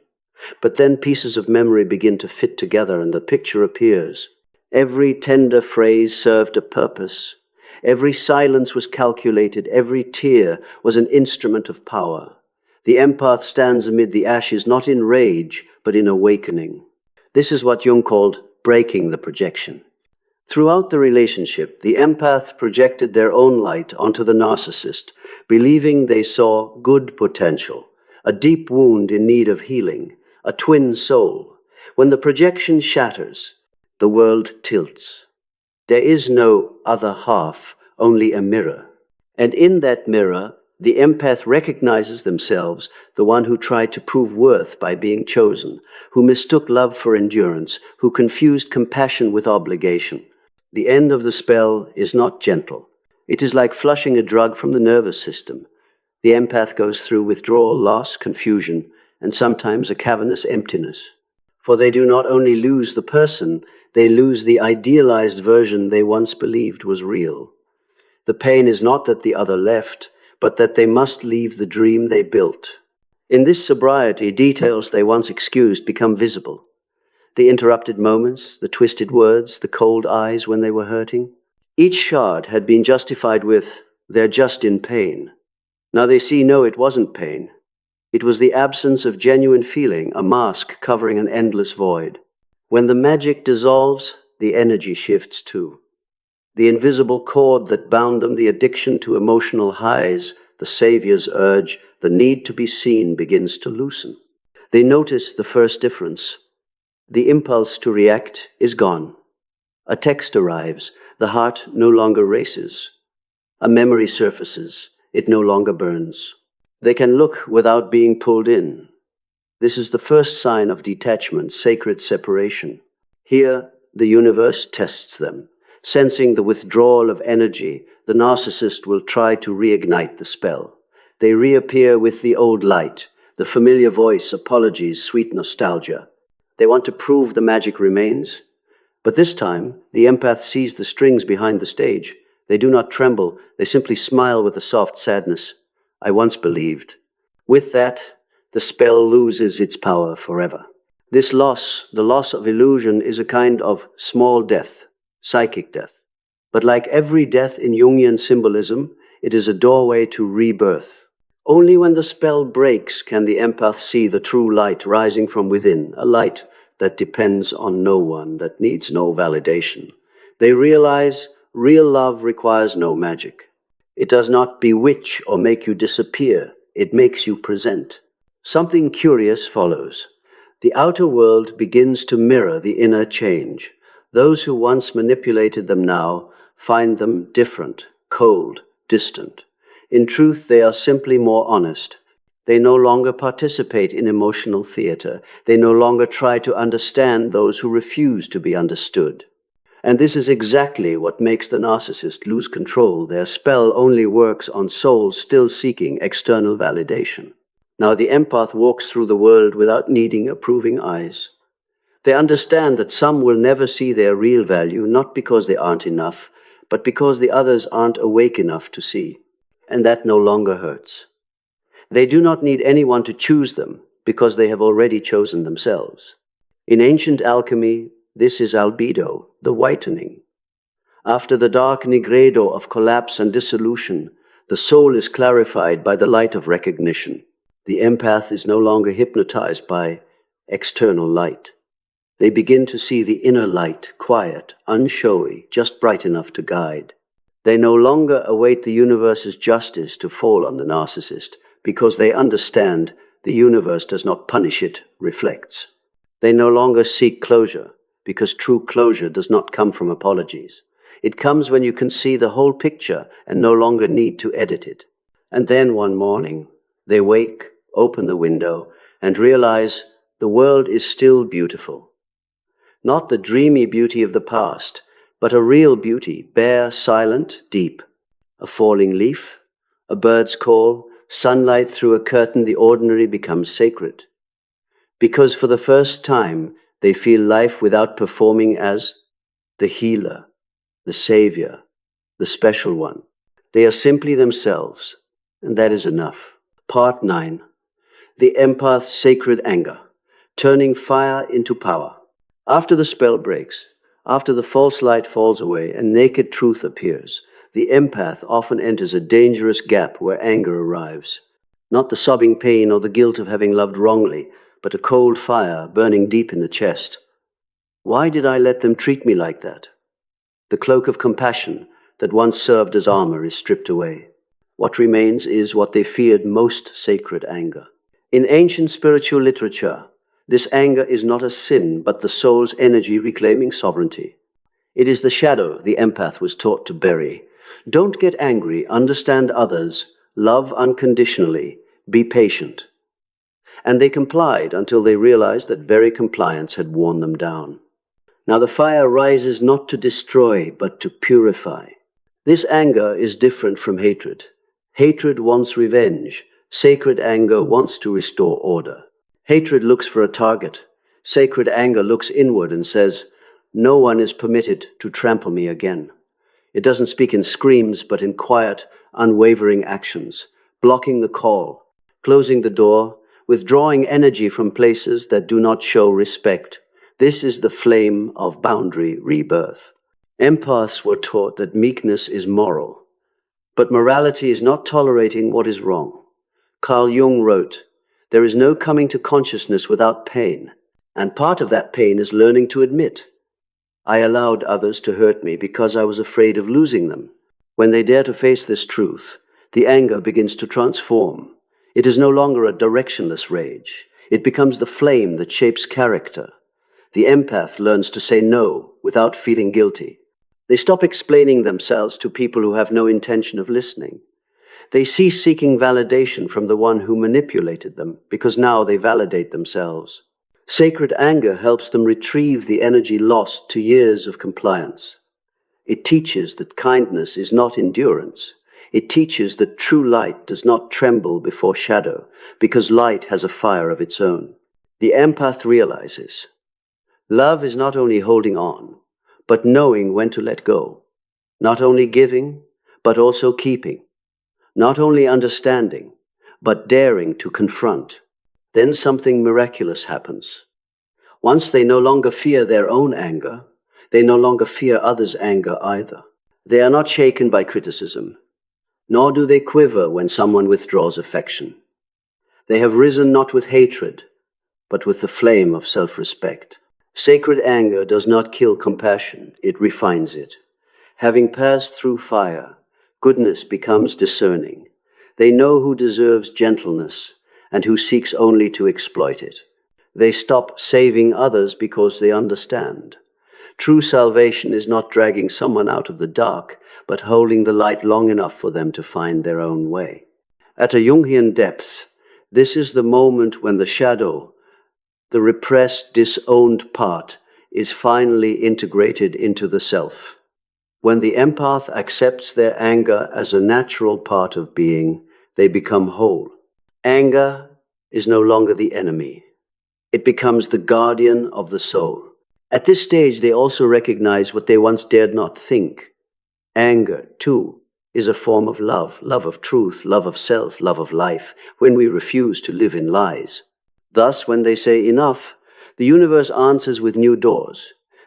But then pieces of memory begin to fit together and the picture appears. Every tender phrase served a purpose. Every silence was calculated. Every tear was an instrument of power. The empath stands amid the ashes not in rage, but in awakening. This is what Jung called breaking the projection. Throughout the relationship, the empath projected their own light onto the narcissist, believing they saw good potential, a deep wound in need of healing, a twin soul. When the projection shatters, the world tilts. There is no other half, only a mirror. And in that mirror, the empath recognizes themselves, the one who tried to prove worth by being chosen, who mistook love for endurance, who confused compassion with obligation. The end of the spell is not gentle. It is like flushing a drug from the nervous system. The empath goes through withdrawal, loss, confusion, and sometimes a cavernous emptiness. For they do not only lose the person, they lose the idealized version they once believed was real. The pain is not that the other left, but that they must leave the dream they built. In this sobriety, details they once excused become visible. The interrupted moments, the twisted words, the cold eyes when they were hurting. Each shard had been justified with, "They're just in pain." Now they see, no, it wasn't pain. It was the absence of genuine feeling, a mask covering an endless void. When the magic dissolves, the energy shifts too. The invisible cord that bound them, the addiction to emotional highs, the savior's urge, the need to be seen begins to loosen. They notice the first difference. The impulse to react is gone. A text arrives. The heart no longer races. A memory surfaces. It no longer burns. They can look without being pulled in. This is the first sign of detachment, sacred separation. Here, the universe tests them. Sensing the withdrawal of energy, the narcissist will try to reignite the spell. They reappear with the old light, the familiar voice, apologies, sweet nostalgia. They want to prove the magic remains. But this time, the empath sees the strings behind the stage. They do not tremble. They simply smile with a soft sadness. I once believed. With that, the spell loses its power forever. This loss, the loss of illusion, is a kind of small death, psychic death. But like every death in Jungian symbolism, it is a doorway to rebirth. Only when the spell breaks can the empath see the true light rising from within, a light that depends on no one, that needs no validation. They realize real love requires no magic. It does not bewitch or make you disappear. It makes you present. Something curious follows. The outer world begins to mirror the inner change. Those who once manipulated them now find them different, cold, distant. In truth, they are simply more honest. They no longer participate in emotional theater. They no longer try to understand those who refuse to be understood. And this is exactly what makes the narcissist lose control. Their spell only works on souls still seeking external validation. Now the empath walks through the world without needing approving eyes. They understand that some will never see their real value, not because they aren't enough, but because the others aren't awake enough to see. And that no longer hurts. They do not need anyone to choose them, because they have already chosen themselves. In ancient alchemy, this is albedo, the whitening. After the dark nigredo of collapse and dissolution, the soul is clarified by the light of recognition. The empath is no longer hypnotized by external light. They begin to see the inner light, quiet, unshowy, just bright enough to guide. They no longer await the universe's justice to fall on the narcissist, because they understand the universe does not punish, it reflects. They no longer seek closure, because true closure does not come from apologies. It comes when you can see the whole picture and no longer need to edit it. And then one morning, they wake, open the window, and realize the world is still beautiful. Not the dreamy beauty of the past, but a real beauty, bare, silent, deep. A falling leaf, A bird's call, sunlight through a curtain, the ordinary becomes sacred. Because for the first time, they feel life without performing as the healer, the savior, the special one. They are simply themselves, and that is enough. Part 9. The empath's sacred anger, turning fire into power. After the spell breaks, after the false light falls away and naked truth appears, the empath often enters a dangerous gap where anger arrives. Not the sobbing pain or the guilt of having loved wrongly, but a cold fire burning deep in the chest. Why did I let them treat me like that? The cloak of compassion that once served as armor is stripped away. What remains is what they feared most, sacred anger. In ancient spiritual literature, this anger is not a sin, but the soul's energy reclaiming sovereignty. It is the shadow the empath was taught to bury. Don't get angry, understand others, love unconditionally, be patient. And they complied until they realized that very compliance had worn them down. Now the fire rises not to destroy, but to purify. This anger is different from hatred. Hatred wants revenge. Sacred anger wants to restore order. Hatred looks for a target. Sacred anger looks inward and says, "No one is permitted to trample me again." It doesn't speak in screams, but in quiet, unwavering actions, blocking the call, closing the door, withdrawing energy from places that do not show respect. This is the flame of boundary rebirth. Empaths were taught that meekness is moral, but morality is not tolerating what is wrong. Carl Jung wrote, "There is no coming to consciousness without pain, and part of that pain is learning to admit. I allowed others to hurt me because I was afraid of losing them." When they dare to face this truth, the anger begins to transform. It is no longer a directionless rage. It becomes the flame that shapes character. The empath learns to say no without feeling guilty. They stop explaining themselves to people who have no intention of listening. They cease seeking validation from the one who manipulated them, because now they validate themselves. Sacred anger helps them retrieve the energy lost to years of compliance. It teaches that kindness is not endurance. It teaches that true light does not tremble before shadow, because light has a fire of its own. The empath realizes, love is not only holding on, but knowing when to let go. Not only giving, but also keeping. Not only understanding, but daring to confront. Then something miraculous happens. Once they no longer fear their own anger, they no longer fear others' anger either. They are not shaken by criticism, nor do they quiver when someone withdraws affection. They have risen not with hatred, but with the flame of self-respect. Sacred anger does not kill compassion, it refines it. Having passed through fire, goodness becomes discerning. They know who deserves gentleness and who seeks only to exploit it. They stop saving others because they understand. True salvation is not dragging someone out of the dark, but holding the light long enough for them to find their own way. At a Jungian depth, this is the moment when the shadow, the repressed, disowned part, is finally integrated into the self. When the empath accepts their anger as a natural part of being, they become whole. Anger is no longer the enemy. It becomes the guardian of the soul. At this stage, they also recognize what they once dared not think. Anger, too, is a form of love, love of truth, love of self, love of life, when we refuse to live in lies. Thus, when they say enough, the universe answers with new doors,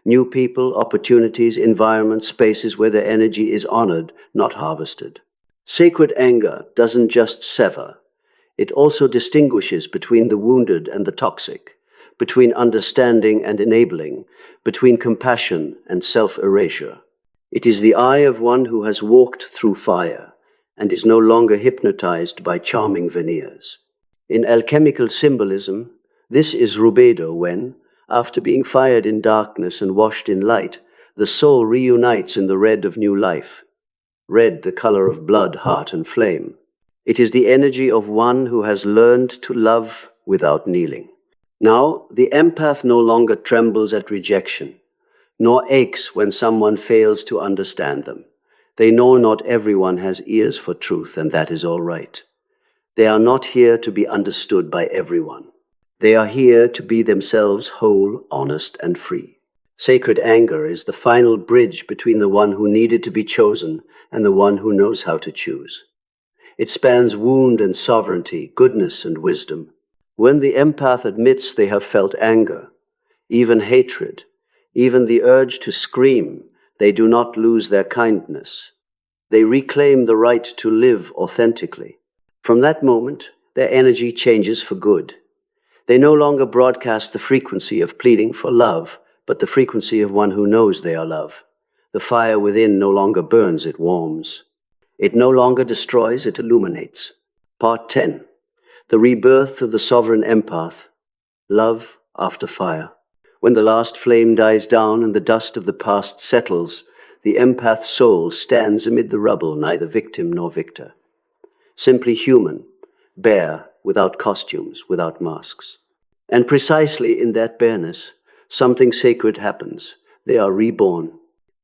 new people, opportunities, environments, spaces where their energy is honored, not harvested. Sacred anger doesn't just sever. It also distinguishes between the wounded and the toxic, between understanding and enabling, between compassion and self-erasure. It is the eye of one who has walked through fire and is no longer hypnotized by charming veneers. In alchemical symbolism, this is rubedo when, after being fired in darkness and washed in light, the soul reunites in the red of new life. Red, the color of blood, heart, and flame. It is the energy of one who has learned to love without kneeling. Now, the empath no longer trembles at rejection, nor aches when someone fails to understand them. They know not everyone has ears for truth, and that is all right. They are not here to be understood by everyone. They are here to be themselves whole, honest, and free. Sacred anger is the final bridge between the one who needed to be chosen and the one who knows how to choose. It spans wound and sovereignty, goodness and wisdom. When the empath admits they have felt anger, even hatred, even the urge to scream, they do not lose their kindness. They reclaim the right to live authentically. From that moment, their energy changes for good. They no longer broadcast the frequency of pleading for love, but the frequency of one who knows they are love. The fire within no longer burns, it warms. It no longer destroys, it illuminates. Part 10. The rebirth of the sovereign empath. Love after fire. When the last flame dies down and the dust of the past settles, the empath's soul stands amid the rubble, neither victim nor victor. Simply human, bare, without costumes, without masks. And precisely in that bareness, something sacred happens. They are reborn,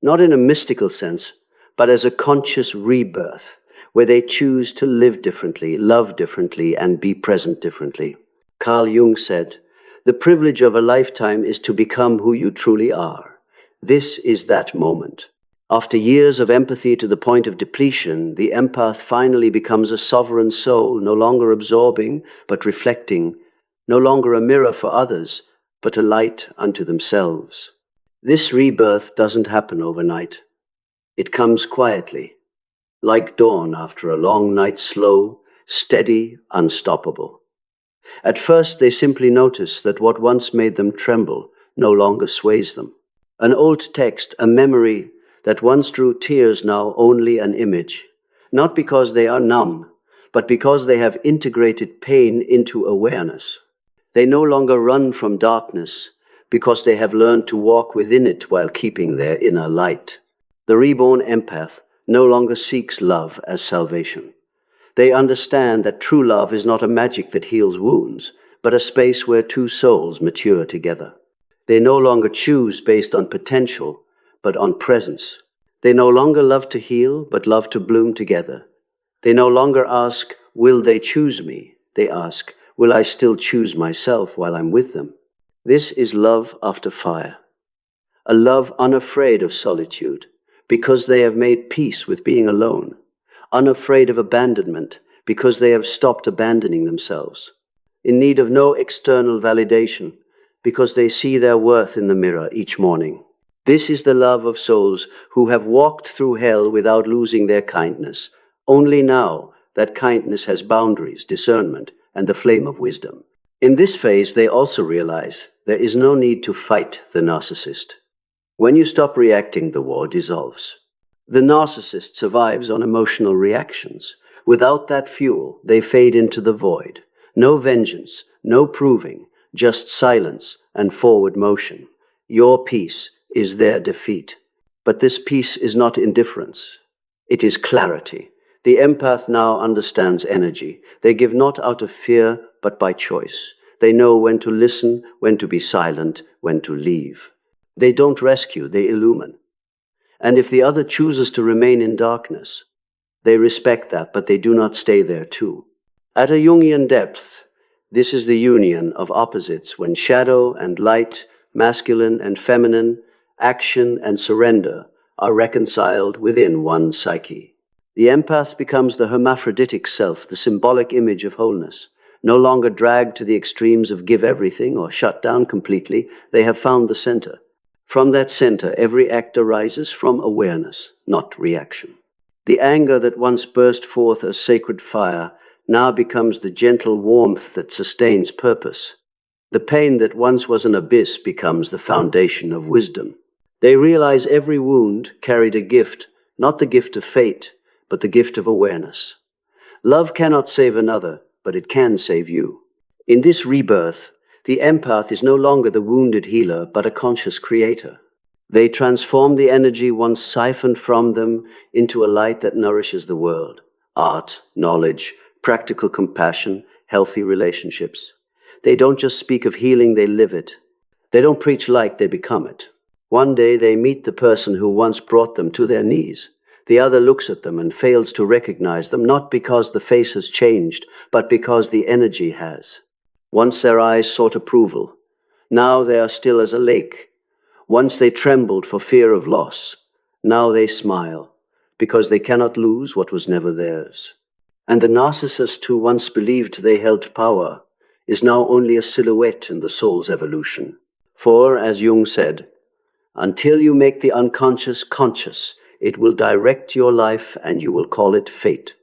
not in a mystical sense, but as a conscious rebirth, where they choose to live differently, love differently, and be present differently. Carl Jung said, "The privilege of a lifetime is to become who you truly are." This is that moment. After years of empathy to the point of depletion, the empath finally becomes a sovereign soul, no longer absorbing, but reflecting, no longer a mirror for others, but a light unto themselves. This rebirth doesn't happen overnight. It comes quietly, like dawn after a long night, slow, steady, unstoppable. At first, they simply notice that what once made them tremble no longer sways them. An old text, a memory that once drew tears, now only an image. Not because they are numb, but because they have integrated pain into awareness. They no longer run from darkness, because they have learned to walk within it while keeping their inner light. The reborn empath no longer seeks love as salvation. They understand that true love is not a magic that heals wounds, but a space where two souls mature together. They no longer choose based on potential, but on presence. They no longer love to heal, but love to bloom together. They no longer ask, "Will they choose me?" They ask, "Will I still choose myself while I'm with them?" This is love after fire. A love unafraid of solitude, because they have made peace with being alone. Unafraid of abandonment, because they have stopped abandoning themselves. In need of no external validation, because they see their worth in the mirror each morning. This is the love of souls who have walked through hell without losing their kindness. Only now that kindness has boundaries, discernment, and the flame of wisdom. In this phase, they also realize there is no need to fight the narcissist. When you stop reacting, the war dissolves. The narcissist survives on emotional reactions. Without that fuel, they fade into the void. No vengeance, no proving, just silence and forward motion. Your peace is their defeat. But this peace is not indifference. It is clarity. The empath now understands energy. They give not out of fear, but by choice. They know when to listen, when to be silent, when to leave. They don't rescue, they illumine. And if the other chooses to remain in darkness, they respect that, but they do not stay there too. At a Jungian depth, this is the union of opposites when shadow and light, masculine and feminine, action and surrender are reconciled within one psyche. The empath becomes the hermaphroditic self, the symbolic image of wholeness. No longer dragged to the extremes of give everything or shut down completely, they have found the center. From that center, every act arises from awareness, not reaction. The anger that once burst forth as sacred fire now becomes the gentle warmth that sustains purpose. The pain that once was an abyss becomes the foundation of wisdom. They realize every wound carried a gift, not the gift of fate, but the gift of awareness. Love cannot save another, but it can save you. In this rebirth, the empath is no longer the wounded healer, but a conscious creator. They transform the energy once siphoned from them into a light that nourishes the world. Art, knowledge, practical compassion, healthy relationships. They don't just speak of healing, they live it. They don't preach light, they become it. One day they meet the person who once brought them to their knees. The other looks at them and fails to recognize them, not because the face has changed, but because the energy has. Once their eyes sought approval. Now they are still as a lake. Once they trembled for fear of loss. Now they smile, because they cannot lose what was never theirs. And the narcissist who once believed they held power is now only a silhouette in the soul's evolution. For, as Jung said, until you make the unconscious conscious, it will direct your life and you will call it fate.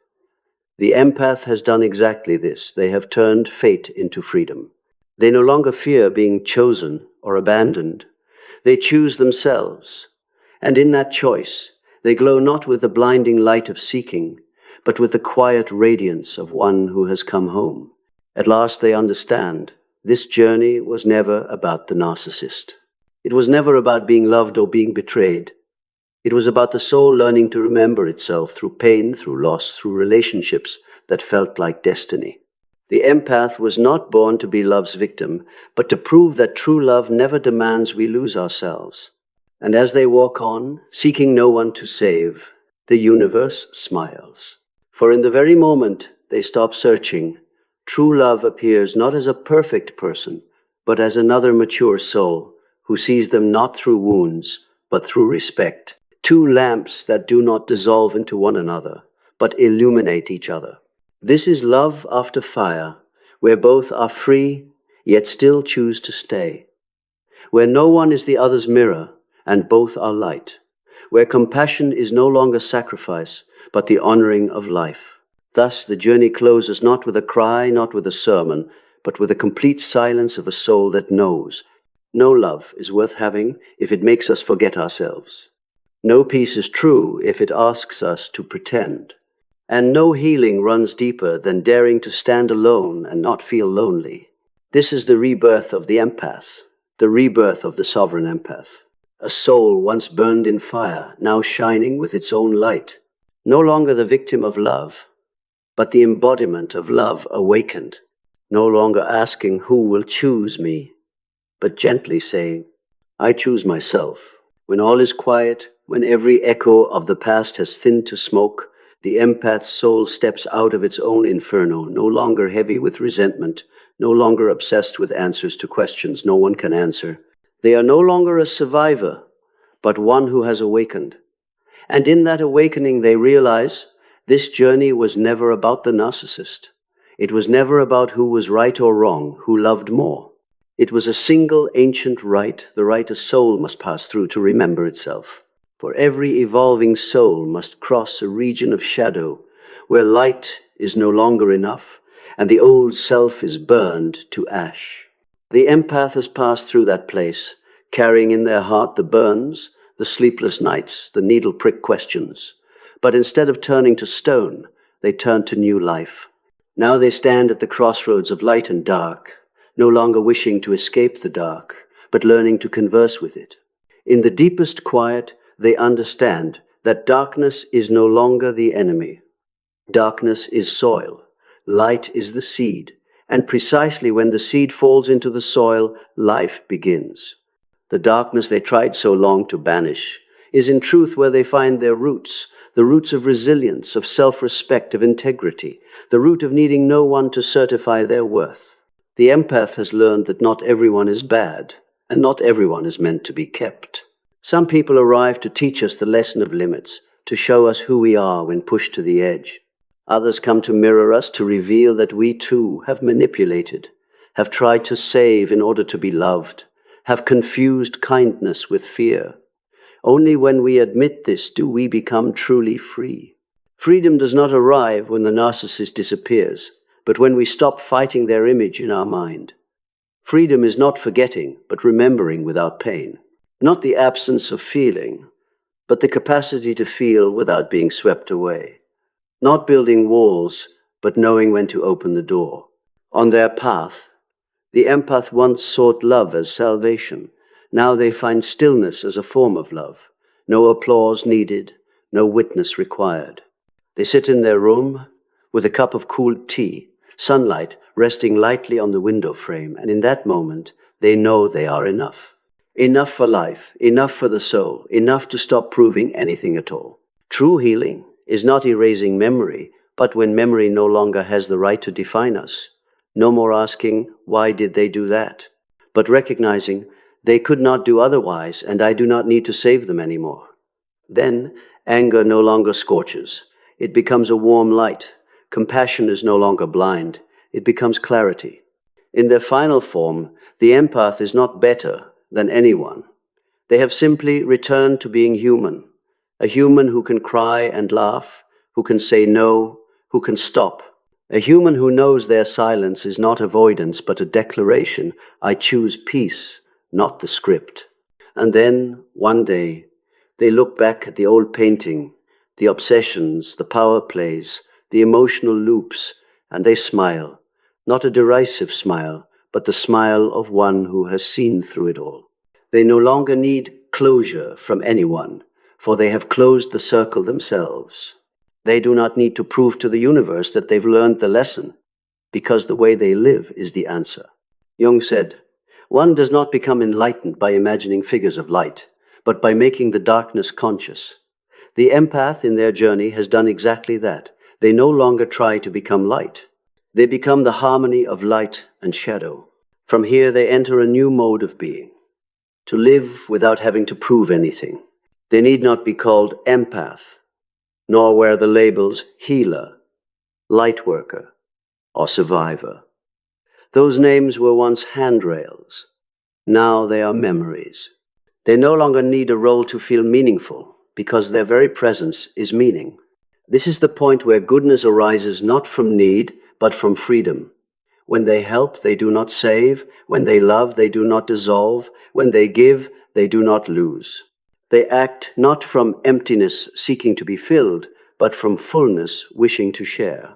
The empath has done exactly this. They have turned fate into freedom. They no longer fear being chosen or abandoned. They choose themselves. And in that choice, they glow not with the blinding light of seeking, but with the quiet radiance of one who has come home. At last they understand this journey was never about the narcissist. It was never about being loved or being betrayed. It was about the soul learning to remember itself through pain, through loss, through relationships that felt like destiny. The empath was not born to be love's victim, but to prove that true love never demands we lose ourselves. And as they walk on, seeking no one to save, the universe smiles. For in the very moment they stop searching, true love appears not as a perfect person, but as another mature soul who sees them not through wounds, but through respect. Two lamps that do not dissolve into one another, but illuminate each other. This is love after fire, where both are free, yet still choose to stay. Where no one is the other's mirror, and both are light. Where compassion is no longer sacrifice, but the honoring of life. Thus the journey closes not with a cry, not with a sermon, but with a complete silence of a soul that knows. No love is worth having if it makes us forget ourselves. No peace is true if it asks us to pretend. And no healing runs deeper than daring to stand alone and not feel lonely. This is the rebirth of the empath, the rebirth of the sovereign empath. A soul once burned in fire, now shining with its own light. No longer the victim of love, but the embodiment of love awakened. No longer asking who will choose me, but gently saying, I choose myself. When all is quiet, when every echo of the past has thinned to smoke, the empath's soul steps out of its own inferno, no longer heavy with resentment, no longer obsessed with answers to questions no one can answer. They are no longer a survivor, but one who has awakened. And in that awakening they realize this journey was never about the narcissist. It was never about who was right or wrong, who loved more. It was a single ancient right, the right a soul must pass through to remember itself. For every evolving soul must cross a region of shadow, where light is no longer enough, and the old self is burned to ash. The empath has passed through that place, carrying in their heart the burns, the sleepless nights, the needle-prick questions. But instead of turning to stone, they turn to new life. Now they stand at the crossroads of light and dark, no longer wishing to escape the dark, but learning to converse with it. In the deepest quiet, they understand that darkness is no longer the enemy. Darkness is soil. Light is the seed. And precisely when the seed falls into the soil, life begins. The darkness they tried so long to banish is in truth where they find their roots, the roots of resilience, of self-respect, of integrity, the root of needing no one to certify their worth. The empath has learned that not everyone is bad, and not everyone is meant to be kept. Some people arrive to teach us the lesson of limits, to show us who we are when pushed to the edge. Others come to mirror us to reveal that we too have manipulated, have tried to save in order to be loved, have confused kindness with fear. Only when we admit this do we become truly free. Freedom does not arrive when the narcissist disappears, but when we stop fighting their image in our mind. Freedom is not forgetting, but remembering without pain. Not the absence of feeling, but the capacity to feel without being swept away. Not building walls, but knowing when to open the door. On their path, the empath once sought love as salvation. Now they find stillness as a form of love. No applause needed, no witness required. They sit in their room with a cup of cool tea, sunlight resting lightly on the window frame, and in that moment they know they are enough. Enough for life, enough for the soul, enough to stop proving anything at all. True healing is not erasing memory, but when memory no longer has the right to define us. No more asking, why did they do that? But recognizing they could not do otherwise, and I do not need to save them anymore. Then anger no longer scorches. It becomes a warm light. Compassion is no longer blind. It becomes clarity. In their final form, the empath is not better than anyone. They have simply returned to being human. A human who can cry and laugh, who can say no, who can stop. A human who knows their silence is not avoidance, but a declaration. I choose peace, not the script. And then, one day, they look back at the old painting, the obsessions, the power plays, the emotional loops, and they smile. Not a derisive smile, but the smile of one who has seen through it all. They no longer need closure from anyone, for they have closed the circle themselves. They do not need to prove to the universe that they've learned the lesson, because the way they live is the answer. Jung said, "One does not become enlightened by imagining figures of light, but by making the darkness conscious." The empath in their journey has done exactly that. They no longer try to become light. They become the harmony of light and shadow. From here they enter a new mode of being, to live without having to prove anything. They need not be called empath, nor wear the labels healer, light worker, or survivor. Those names were once handrails. Now they are memories. They no longer need a role to feel meaningful, because their very presence is meaning. This is the point where goodness arises not from need, but from freedom. When they help, they do not save. When they love, they do not dissolve. When they give, they do not lose. They act not from emptiness seeking to be filled, but from fullness wishing to share.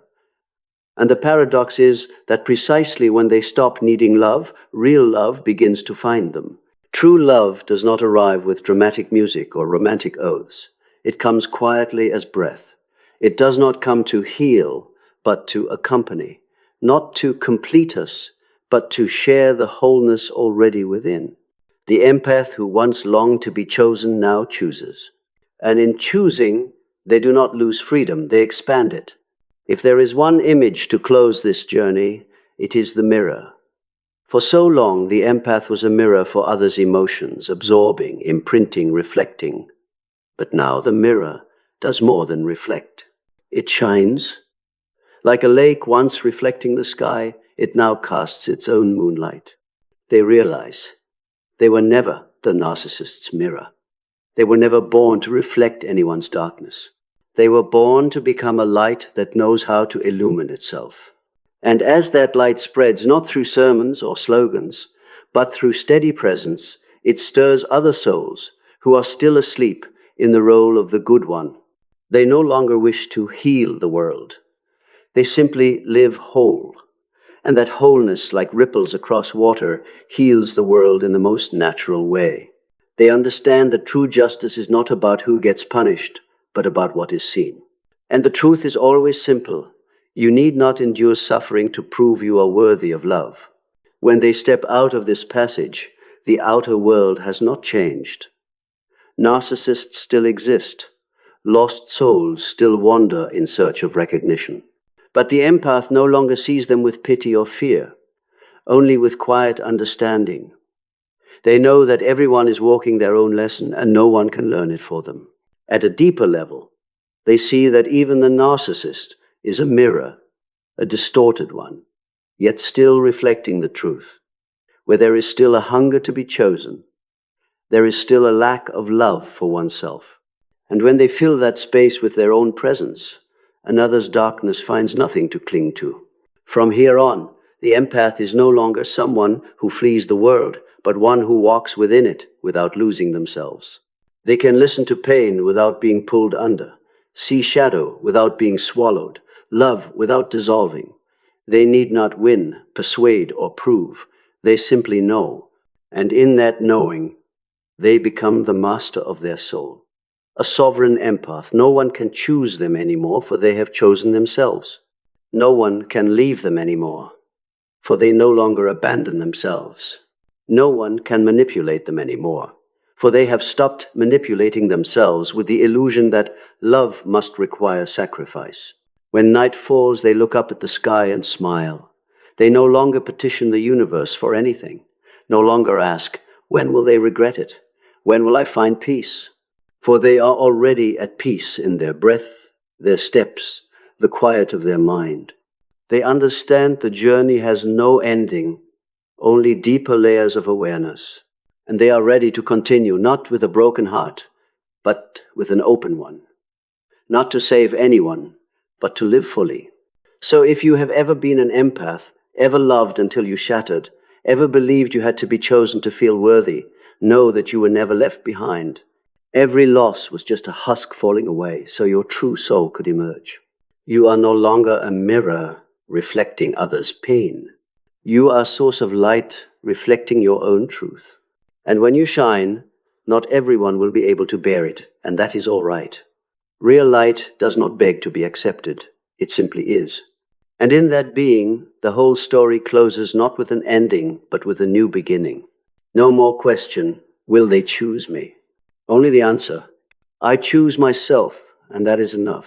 And the paradox is that precisely when they stop needing love, real love begins to find them. True love does not arrive with dramatic music or romantic oaths. It comes quietly as breath. It does not come to heal, but to accompany. Not to complete us, but to share the wholeness already within. The empath who once longed to be chosen now chooses. And in choosing, they do not lose freedom, they expand it. If there is one image to close this journey, it is the mirror. For so long, the empath was a mirror for others' emotions, absorbing, imprinting, reflecting. But now the mirror does more than reflect. It shines. Like a lake once reflecting the sky, it now casts its own moonlight. They realize they were never the narcissist's mirror. They were never born to reflect anyone's darkness. They were born to become a light that knows how to illumine itself. And as that light spreads, not through sermons or slogans, but through steady presence, it stirs other souls who are still asleep in the role of the good one. They no longer wish to heal the world. They simply live whole. And that wholeness, like ripples across water, heals the world in the most natural way. They understand that true justice is not about who gets punished, but about what is seen. And the truth is always simple. You need not endure suffering to prove you are worthy of love. When they step out of this passage, the outer world has not changed. Narcissists still exist. Lost souls still wander in search of recognition. But the empath no longer sees them with pity or fear, only with quiet understanding. They know that everyone is walking their own lesson and no one can learn it for them. At a deeper level, they see that even the narcissist is a mirror, a distorted one, yet still reflecting the truth. Where there is still a hunger to be chosen, there is still a lack of love for oneself. And when they fill that space with their own presence, another's darkness finds nothing to cling to. From here on, the empath is no longer someone who flees the world, but one who walks within it without losing themselves. They can listen to pain without being pulled under, see shadow without being swallowed, love without dissolving. They need not win, persuade, or prove. They simply know. And in that knowing, they become the master of their soul. A sovereign empath. No one can choose them anymore, for they have chosen themselves. No one can leave them anymore, for they no longer abandon themselves. No one can manipulate them anymore, for they have stopped manipulating themselves with the illusion that love must require sacrifice. When night falls, they look up at the sky and smile. They no longer petition the universe for anything, no longer ask, when will they regret it? When will I find peace? For they are already at peace in their breath, their steps, the quiet of their mind. They understand the journey has no ending, only deeper layers of awareness. And they are ready to continue, not with a broken heart, but with an open one. Not to save anyone, but to live fully. So if you have ever been an empath, ever loved until you shattered, ever believed you had to be chosen to feel worthy, know that you were never left behind. Every loss was just a husk falling away, so your true soul could emerge. You are no longer a mirror reflecting others' pain. You are a source of light reflecting your own truth. And when you shine, not everyone will be able to bear it, and that is all right. Real light does not beg to be accepted. It simply is. And in that being, the whole story closes not with an ending, but with a new beginning. No more question, will they choose me? Only the answer, I choose myself, and that is enough.